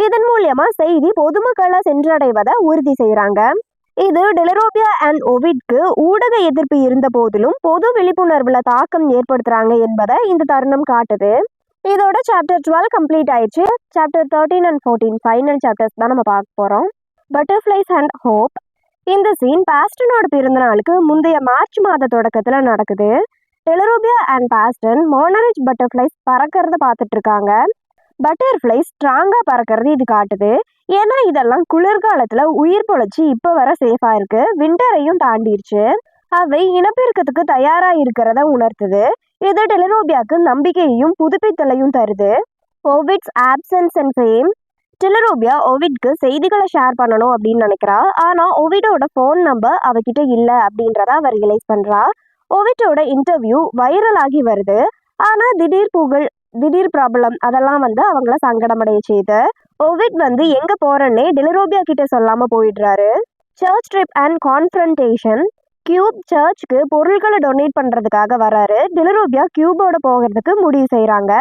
இதன் மூலியமா செய்தி பொதுமக்களை சென்றடைவதை உறுதி செய்யறாங்க. இது டெலரோபியா அண்ட் ஒவிட்க்கு ஊடக எதிர்ப்பு இருந்த போதிலும் பொது விழிப்புணர்வுல தாக்கம் ஏற்படுத்துறாங்க என்பதை இந்த தருணம் காட்டுது. இதோட சாப்டர் 12 கம்ப்ளீட் ஆயிடுச்சு. சாப்டர் 13 அண்ட் 14 ஃபைனல் சாப்டர்ஸ் தான் நம்ம பார்க்க போறோம். Butterflies and hope. இந்த சீன் பாஸ்டனோட பிறந்த நாளுக்கு முந்தைய மார்ச் மாத தொடக்கத்துல நடக்குது. டெலரோபியா அண்ட் பாஸ்டன் மோனரிச் பட்டர்ஃப்ளைஸ் பறக்கிறத பார்த்துட்டு இருக்காங்க. பட்டர்ஃப்ளைஸ் ஸ்ட்ராங்கா பறக்கிறது இது காட்டுது. ஏன்னா இதெல்லாம் குளிர்காலத்துல உயிர் பொழைச்சி இப்போ வர சேஃபா இருக்கு. விண்டரையும் தாண்டிடுச்சு. அவை இனப்பெருக்கத்துக்கு தயாரா இருக்கிறத உணர்த்துது. இது டெலரோபியாவுக்கு நம்பிக்கையையும் புதுப்பித்தலையும் தருது. ஒவிட்ஸ் ஆப்சன்ஸ் அண்ட் ஃபேம். டெலரோபியா ஒவிட்க்கு செய்திகளை ஷேர் பண்ணணும் அப்படின்னு நினைக்கிறா. ஆனா ஒவிடோட ஃபோன் நம்பர் அவகிட்ட இல்லை அப்படின்றத அவர் ரியலைஸ் பண்றா. ஒவிட்டோட இன்டர்வியூ வைரல் ஆகி வருது. ஆனா திடீர் புகழ், திடீர் ப்ராப்ளம் அதெல்லாம் அவங்கள சங்கடமடைய செய்யுது. ஒவிட் எங்க போறேன்னே டெலரோபியா கிட்ட சொல்லாம போயிடுறாரு. Church trip and confrontation. Cub சர்ச்சுக்கு பொருட்களை டொனேட் பண்றதுக்காக வராரு. டெலரோபியா கியூபோட போகிறதுக்கு முடிவு செய்யறாங்க.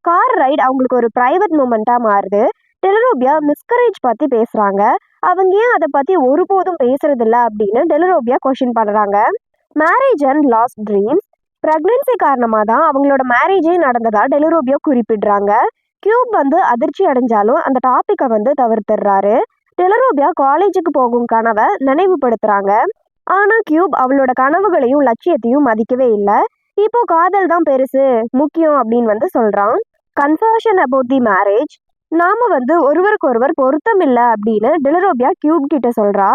கார் ரைட் அவங்களுக்கு ஒரு பிரைவேட் மூமெண்டா மாறுது. டெலரோபியா மிஸ்கரேஜ் பத்தி பேசுறாங்க. அவங்க ஏன் அதை பத்தி ஒருபோதும் பேசுறது இல்லை அப்படின்னு டெலரோபியா கொஸ்டின் பண்றாங்க. Marriage and last dreams. Pregnancy காரணமாக தான் அவங்களோட மேரேஜே நடந்ததா டெலரோபியா குறிப்பிடுறாங்க. கியூப் அதிர்ச்சி அடைஞ்சாலும் அந்த டாப்பிக்கை தவிர்த்துடுறாரு. டெலரோபியா காலேஜுக்கு போகும் கனவை நினைவுபடுத்துறாங்க. ஆனால் கியூப் அவளோட கனவுகளையும் லட்சியத்தையும் மதிக்கவே இல்லை. இப்போ காதல் தான் பெருசு முக்கியம் அப்படின்னு சொல்றான். கன்ஃபர்ஷன் அபவுட் தி மேரேஜ். நாம ஒருவருக்கொருவர் பொருத்தம் இல்லை அப்படின்னு டெலரோபியா கியூப் கிட்ட சொல்றா.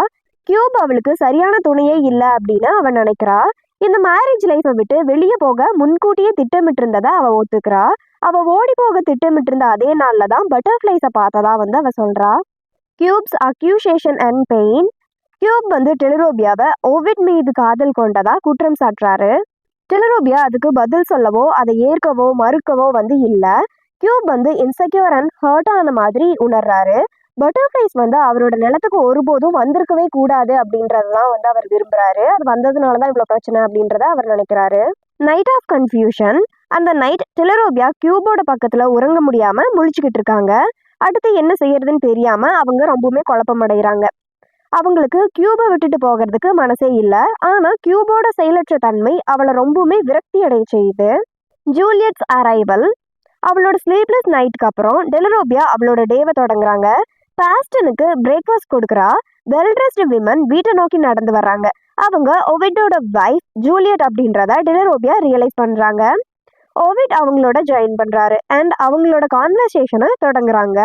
கியூப் அவளுக்கு சரியான துணையே இல்லை அப்படின்னு அவன் நினைக்கிறா. இந்த மேரேஜ் லைஃப்பை விட்டு வெளியே போக முன்கூட்டியே திட்டமிட்டு இருந்ததை அவ ஒத்துக்கிறா. அவ ஓடி போக திட்டமிட்டு இருந்த அதே நாள்ல தான் பட்டர்ஃப்ளைஸை பார்த்ததா அவ சொல்றா. Cub's accusation and pain. Cub டெலரோபியாவை ஒவிட் மீது காதல் கொண்டதா குற்றம் சாட்டுறாரு. டெலரோபியா அதுக்கு பதில் சொல்லவோ அதை ஏற்கவோ மறுக்கவோ இல்லை. கியூப் இன்செக்யூர் அண்ட் ஹர்ட் ஆன மாதிரி உணர்றாரு. பட்டர்ஃப்ளைஸ் அவரோட நிலத்துக்கு ஒருபோதும் வந்திருக்கவே கூடாது அப்படின்றதுதான் அவர் விரும்புறாரு. அது வந்ததுனால தான் இவ்வளோ பிரச்சனை அப்படின்றத அவர் நினைக்கிறாரு. Night of confusion. அந்த நைட் டெலரோபியா கியூபோட பக்கத்துல உறங்க முடியாம முழிச்சுக்கிட்டு இருக்காங்க. அடுத்து என்ன செய்யறதுன்னு தெரியாம அவங்க ரொம்பவுமே குழப்பம் அடைகிறாங்க. அவங்களுக்கு கியூபை விட்டுட்டு போகிறதுக்கு மனசே இல்லை. ஆனா கியூபோட செயலற்ற தன்மை அவளை ரொம்பவுமே விரக்தி அடைய செய்யுது. ஜூலியட்ஸ் அரைவல். அவளோட ஸ்லீப்லெஸ் நைட்டுக்கு அப்புறம் டெலரோபியா அவளோட டேவை தொடங்குறாங்க. பாஸ்டனுக்கு பிரேக்ஃபாஸ்ட் கொடுக்குறா. வெல் ட்ரெஸ்டு விமன் வீட்டை நோக்கி நடந்து வர்றாங்க. அவங்க ஒவிட்டோட வைஃப் ஜூலியட் அப்படின்றத டெலரோபியா ரியலைஸ் பண்றாங்க. ஒவிட் அவங்களோட ஜாயின் பண்றாரு அண்ட் அவங்களோட கான்வர்சேஷனை தொடங்குறாங்க.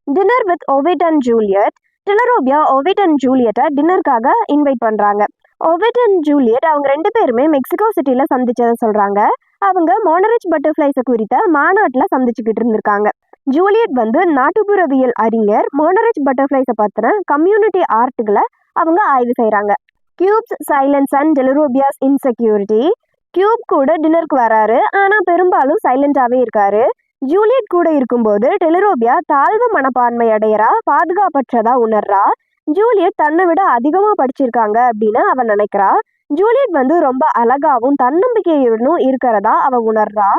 Dinner with Ovid and Juliet. Dellarobia Ovid and ஜூலியட்டை டின்னருக்காக இன்வைட் பண்றாங்க. ஒவிட் அண்ட் ஜூலியட் அவங்க 2 பேருமே மெக்சிகோ சிட்டில சந்திச்சதை சொல்றாங்க. அவங்க மோனரிச் பட்டர்ஃப்ளைஸை குறித்த மாநாட்டில் சந்திச்சுக்கிட்டு இருந்திருக்காங்க. ஜூலியட் நாட்டுப்புறவியல் அறிஞர். மோனரிச் பட்டர்ஃப்ளைஸை பற்றின கம்யூனிட்டி ஆர்ட்டுகளை அவங்க ஆய்வு செய்கிறாங்க. Cub's silence and Dellarobia's insecurity. Cub கூட டின்னருக்கு வராரு. ஆனால் பெரும்பாலும் சைலண்டாகவே இருக்காரு. ஜூலியட் கூட இருக்கும்போது டெலரோபியா தாழ்வு மனப்பான்மை அடையிறா, பாதுகாப்பற்றதா உணர்றா. ஜூலியட் தன்னை விட அதிகமாக படிச்சிருக்காங்க அப்படின்னு அவன் நினைக்கிறா. ஜூலியட் ரொம்ப அழகாவும் தன்னம்பிக்கையுடனும் இருக்கிறதா அவ உணர்றா.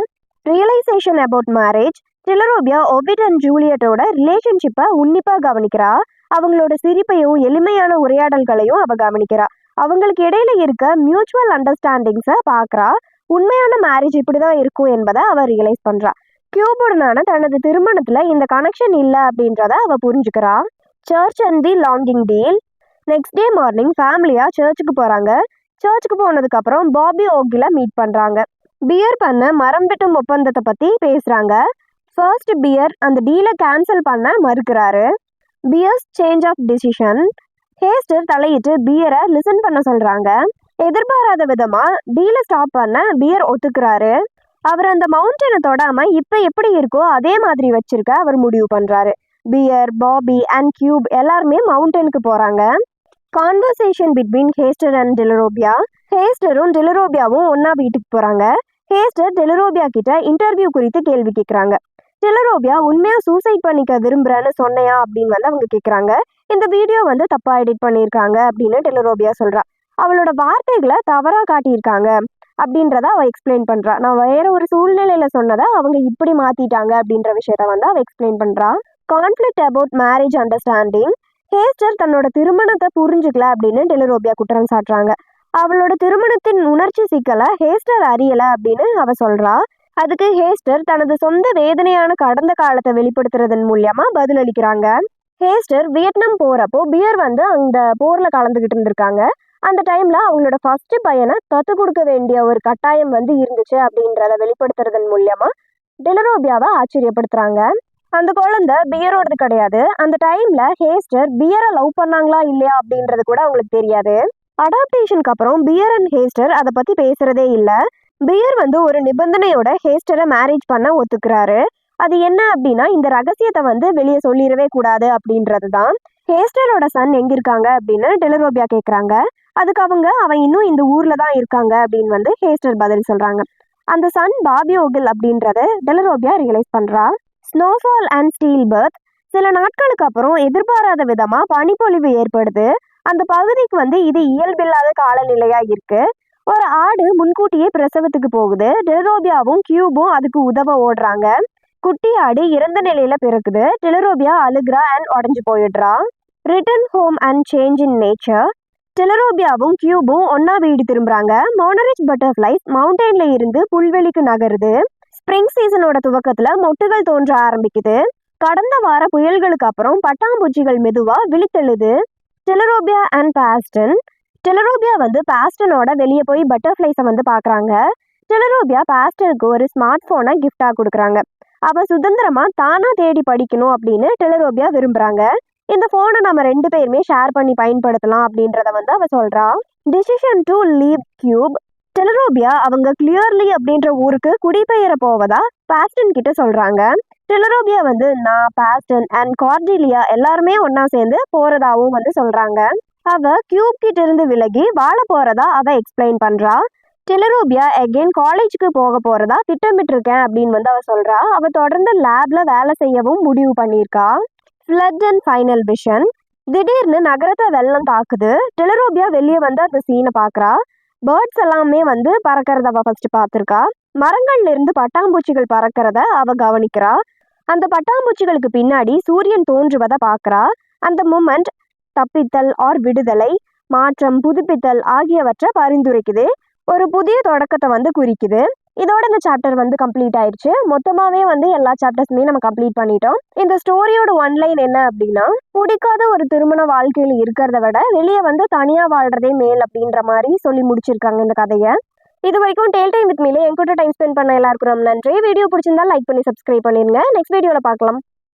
Realization about marriage. Dellarobia Ovid and ஜூலியட்டோட ரிலேஷன்ஷிப்பை உன்னிப்பாக கவனிக்கிறா. அவங்களோட சிரிப்பையும் எளிமையான உரையாடல்களையும் அவ கவனிக்கிறா. அவங்களுக்கு இடையில இருக்க மியூச்சுவல் அண்டர்ஸ்டாண்டிங்ஸை பார்க்குறா. உண்மையான மேரேஜ் இப்படிதான் இருக்கும் என்பதை அவ ரியலைஸ் பண்றா. கியூபுடனான தனது திருமணத்துல இந்த கனெக்ஷன் இல்லை அப்படின்றத அவ புரிஞ்சுக்கிறா. சர்ச் அண்ட் தி லாங்கிங் டீல். நெக்ஸ்ட் டே மார்னிங் ஃபேமிலியா சர்ச்சுக்கு போறாங்க. சர்ச்சுக்கு போனதுக்கு அப்புறம் பாபி ஓகில மீட் பண்றாங்க. பியர் பண்ண மரம் வெட்டும் ஒப்பந்தத்தை பத்தி பேசுறாங்க. ஃபர்ஸ்ட் பியர் அந்த டீலை கேன்சல் பண்ண மறுக்கிறாரு. Bear's change of decision. Hester தலையிட்டு பியரை லிசன் பண்ண சொல்றாங்க. எதிர்பாராத விதமா டீலை ஸ்டாப் பண்ண பியர் ஒத்துக்கிறாரு. அவர் அந்த மவுண்டனை தொடாம இப்ப எப்படி இருக்கோ அதே மாதிரி வச்சிருக்க அவர் முடிவு பண்றாரு. பியர், பாபி அண்ட் கியூப் எல்லாருமே மவுண்டனுக்கு போறாங்க. Conversation between Hester and Dellarobia. ஹேஸ்டரும் டெலரோபியாவும் ஒன்னா வீட்டுக்கு போறாங்க. ஹேஸ்டர் டெலரோபியா கிட்ட இன்டர்வியூ குறித்து கேள்வி கேட்குறாங்க. டெலரோபியா உண்மையா சூசைட் பண்ணிக்க விரும்புறேன்னு சொன்னையா அப்படின்னு அவங்க கேட்குறாங்க. இந்த வீடியோ தப்பா எடிட் பண்ணியிருக்காங்க அப்படின்னு டெலரோபியா சொல்றா. அவளோட வார்த்தைகளை தவறா காட்டியிருக்காங்க அப்படின்றத அவ எக்ஸ்பிளைன் பண்றா. நான் வேற ஒரு சூழ்நிலையில சொன்னதை அவங்க இப்படி மாத்திட்டாங்க அப்படின்ற விஷயத்த அவ எக்ஸ்பிளைன் பண்றா. Conflict about marriage understanding. Hester தன்னோட திருமணத்தை புரிஞ்சுக்கல அப்படின்னு டெலரோபியா குற்றம் சாட்டுறாங்க. அவளோட திருமணத்தின் உணர்ச்சி சிக்கலை ஹேஸ்டர் அறியல அப்படின்னு அவ சொல்றா. அதுக்கு ஹேஸ்டர் தனது சொந்த வேதனையான கடந்த காலத்தை வெளிப்படுத்துறதன் மூலியமா பதிலளிக்கிறாங்க. ஹேஸ்டர் வியட்நாம் போறப்போ பியர் அந்த போர்ல கலந்துகிட்டு இருந்திருக்காங்க. அந்த டைம்ல அவங்களோட ஃபர்ஸ்ட் பையனை தத்து கொடுக்க வேண்டிய ஒரு கட்டாயம் இருந்துச்சு அப்படின்றத வெளிப்படுத்துறதன் மூலியமா டெலரோபியாவை ஆச்சரியப்படுத்துறாங்க. அந்த குழந்தை பியரோடது கிடையாது. அந்த டைம்ல ஹேஸ்டர் பியரை லவ் பண்ணாங்களா இல்லையா அப்படின்றது கூட அவங்களுக்கு தெரியாது. அடாப்டேஷனுக்கு அப்புறம் பியர் அண்ட் ஹேஸ்டர் அதை பத்தி பேசுறதே இல்லை. பியர் ஒரு நிபந்தனையோட ஹேஸ்டரை மேரேஜ் பண்ண ஒத்துக்கிறாரு. அது என்ன அப்படின்னா இந்த ரகசியத்தை வெளியே சொல்லிடவே கூடாது அப்படின்றது தான். ஹேஸ்டரோட சன் எங்க இருக்காங்க அப்படின்னு டெலரோபியா கேட்குறாங்க. அதுக்கு அவன் இன்னும் இந்த ஊர்ல தான் இருக்காங்க அப்படின்னு ஹேஸ்டர் பதில் சொல்றாங்க. அந்த சன் பாபி ஓகில் அப்படின்றத டெலரோபியா ரியலைஸ் பண்றா. Snowfall and Steeles birth. சில நாட்களுக்கு அப்புறம் எதிர்பாராத விதமா பனிப்பொழிவு ஏற்படுது. அந்த பகுதிக்கு இது இயல்பில்லாத காலநிலையா இருக்கு. ஒரு ஆடு முன்கூட்டியே பிரசவத்துக்கு போகுது. டெலரோபியாவும் கியூபும் அதுக்கு உதவ ஓடுறாங்க. குட்டி ஆடு இறந்த நிலையில பிறக்குது. டெலரோபியா அழுகுறா அண்ட் உடஞ்சு போயிடுறா. Return home and change in nature. டெலரோபியாவும் கியூபும் ஒன்னா வீடு திரும்புறாங்க. மோனரிச் பட்டர்ஃப்ளைஸ் மவுண்டன்ல இருந்து புல்வெளிக்கு நகருது. ஸ்ப்ரிங் சீசனோட துவக்கத்துல மொட்டுகள் தோன்ற ஆரம்பிக்குது. கடந்த வார புயல்களுக்கு அப்புறம் பட்டாம்பூச்சிகள் மெதுவா விழித்தெழுது. டெலரோபியா அண்ட் பாஸ்டன். டெலரோபியா பாஸ்டனோட வெளியே போய் பட்டர்ஃப்ளைஸை பார்க்குறாங்க. டெலரோபியா பாஸ்டனுக்கு ஒரு ஸ்மார்ட் ஃபோனை கிஃப்டாக கொடுக்குறாங்க. அவன் சுதந்திரமா தானா தேடி படிக்கணும் அப்படின்னு டெலரோபியா விரும்புறாங்க. இந்த ஃபோனை நம்ம 2 பேருமே ஷேர் பண்ணி பயன்படுத்தலாம் அப்படின்றத அவ சொல்றா. Decision to leave Cub. Dellarobia அவங்க கிளியர்லி அப்படின்ற ஊருக்கு குடிபெயர போவதா பாஸ்டன் கிட்ட சொல்றாங்க. டெலரோபியா நான், பாஸ்டன் அண்ட் கார்டிலியா எல்லாருமே ஒன்னா சேர்ந்து போறதாவும் சொல்றாங்க. அவ கியூப் கிட்ட இருந்து விலகி வாழ போறதா அவ எக்ஸ்பிளைன் பண்றா. டெலரோபியா அகைன் காலேஜுக்கு போக போறதா திட்டமிட்டு இருக்கேன் அப்படின்னு அவ சொல்றா. அவ தொடர்ந்து லேப்ல வேலை செய்யவும் முடிவு பண்ணியிருக்கா. Flood and final vision. திடீர்னு நகரத்தை வெள்ளம் தாக்குது. டெலரோபியா வெளியே அந்த சீனை பாக்குறா. பேர்ட்ஸ் எல்லாமே பறக்கிறத அவ ஃபர்ஸ்ட் பார்த்துருக்கா. மரங்கள்ல இருந்து பட்டாம்பூச்சிகள் பறக்கிறத அவ கவனிக்கிறா. அந்த பட்டாம்பூச்சிகளுக்கு பின்னாடி சூரியன் தோன்றுவதை பார்க்குறா. அந்த மூமெண்ட் தப்பித்தல் ஆர் விடுதலை, மாற்றம், புதுப்பித்தல் ஆகியவற்றை பரிந்துரைக்குது. ஒரு புதிய தொடக்கத்தை குறிக்குது. இதோட இந்த சாப்டர் கம்ப்ளீட் ஆயிடுச்சு. மொத்தமாவே எல்லா சாப்டர்ஸுமே நம்ம கம்ப்ளீட் பண்ணிட்டோம். இந்த ஸ்டோரியோட ஒன்லைன் என்ன அப்படின்னா, பிடிக்காத ஒரு திருமண வாழ்க்கையில் இருக்கிறத விட வெளியே தனியா வாழ்றதே மேல் அப்படின்ற மாதிரி சொல்லி முடிச்சிருக்காங்க இந்த கதையை. இது வரைக்கும் டேல் டைம் வித் மீல என் கூட டைம் ஸ்பெண்ட் பண்ண எல்லாருக்கும் ரொம்ப நன்றி. வீடியோ பிடிச்சிருந்தா லைக் பண்ணி சப்ஸ்கிரைப் பண்ணிருங்க. நெக்ஸ்ட் வீடியோல பார்க்கலாம்.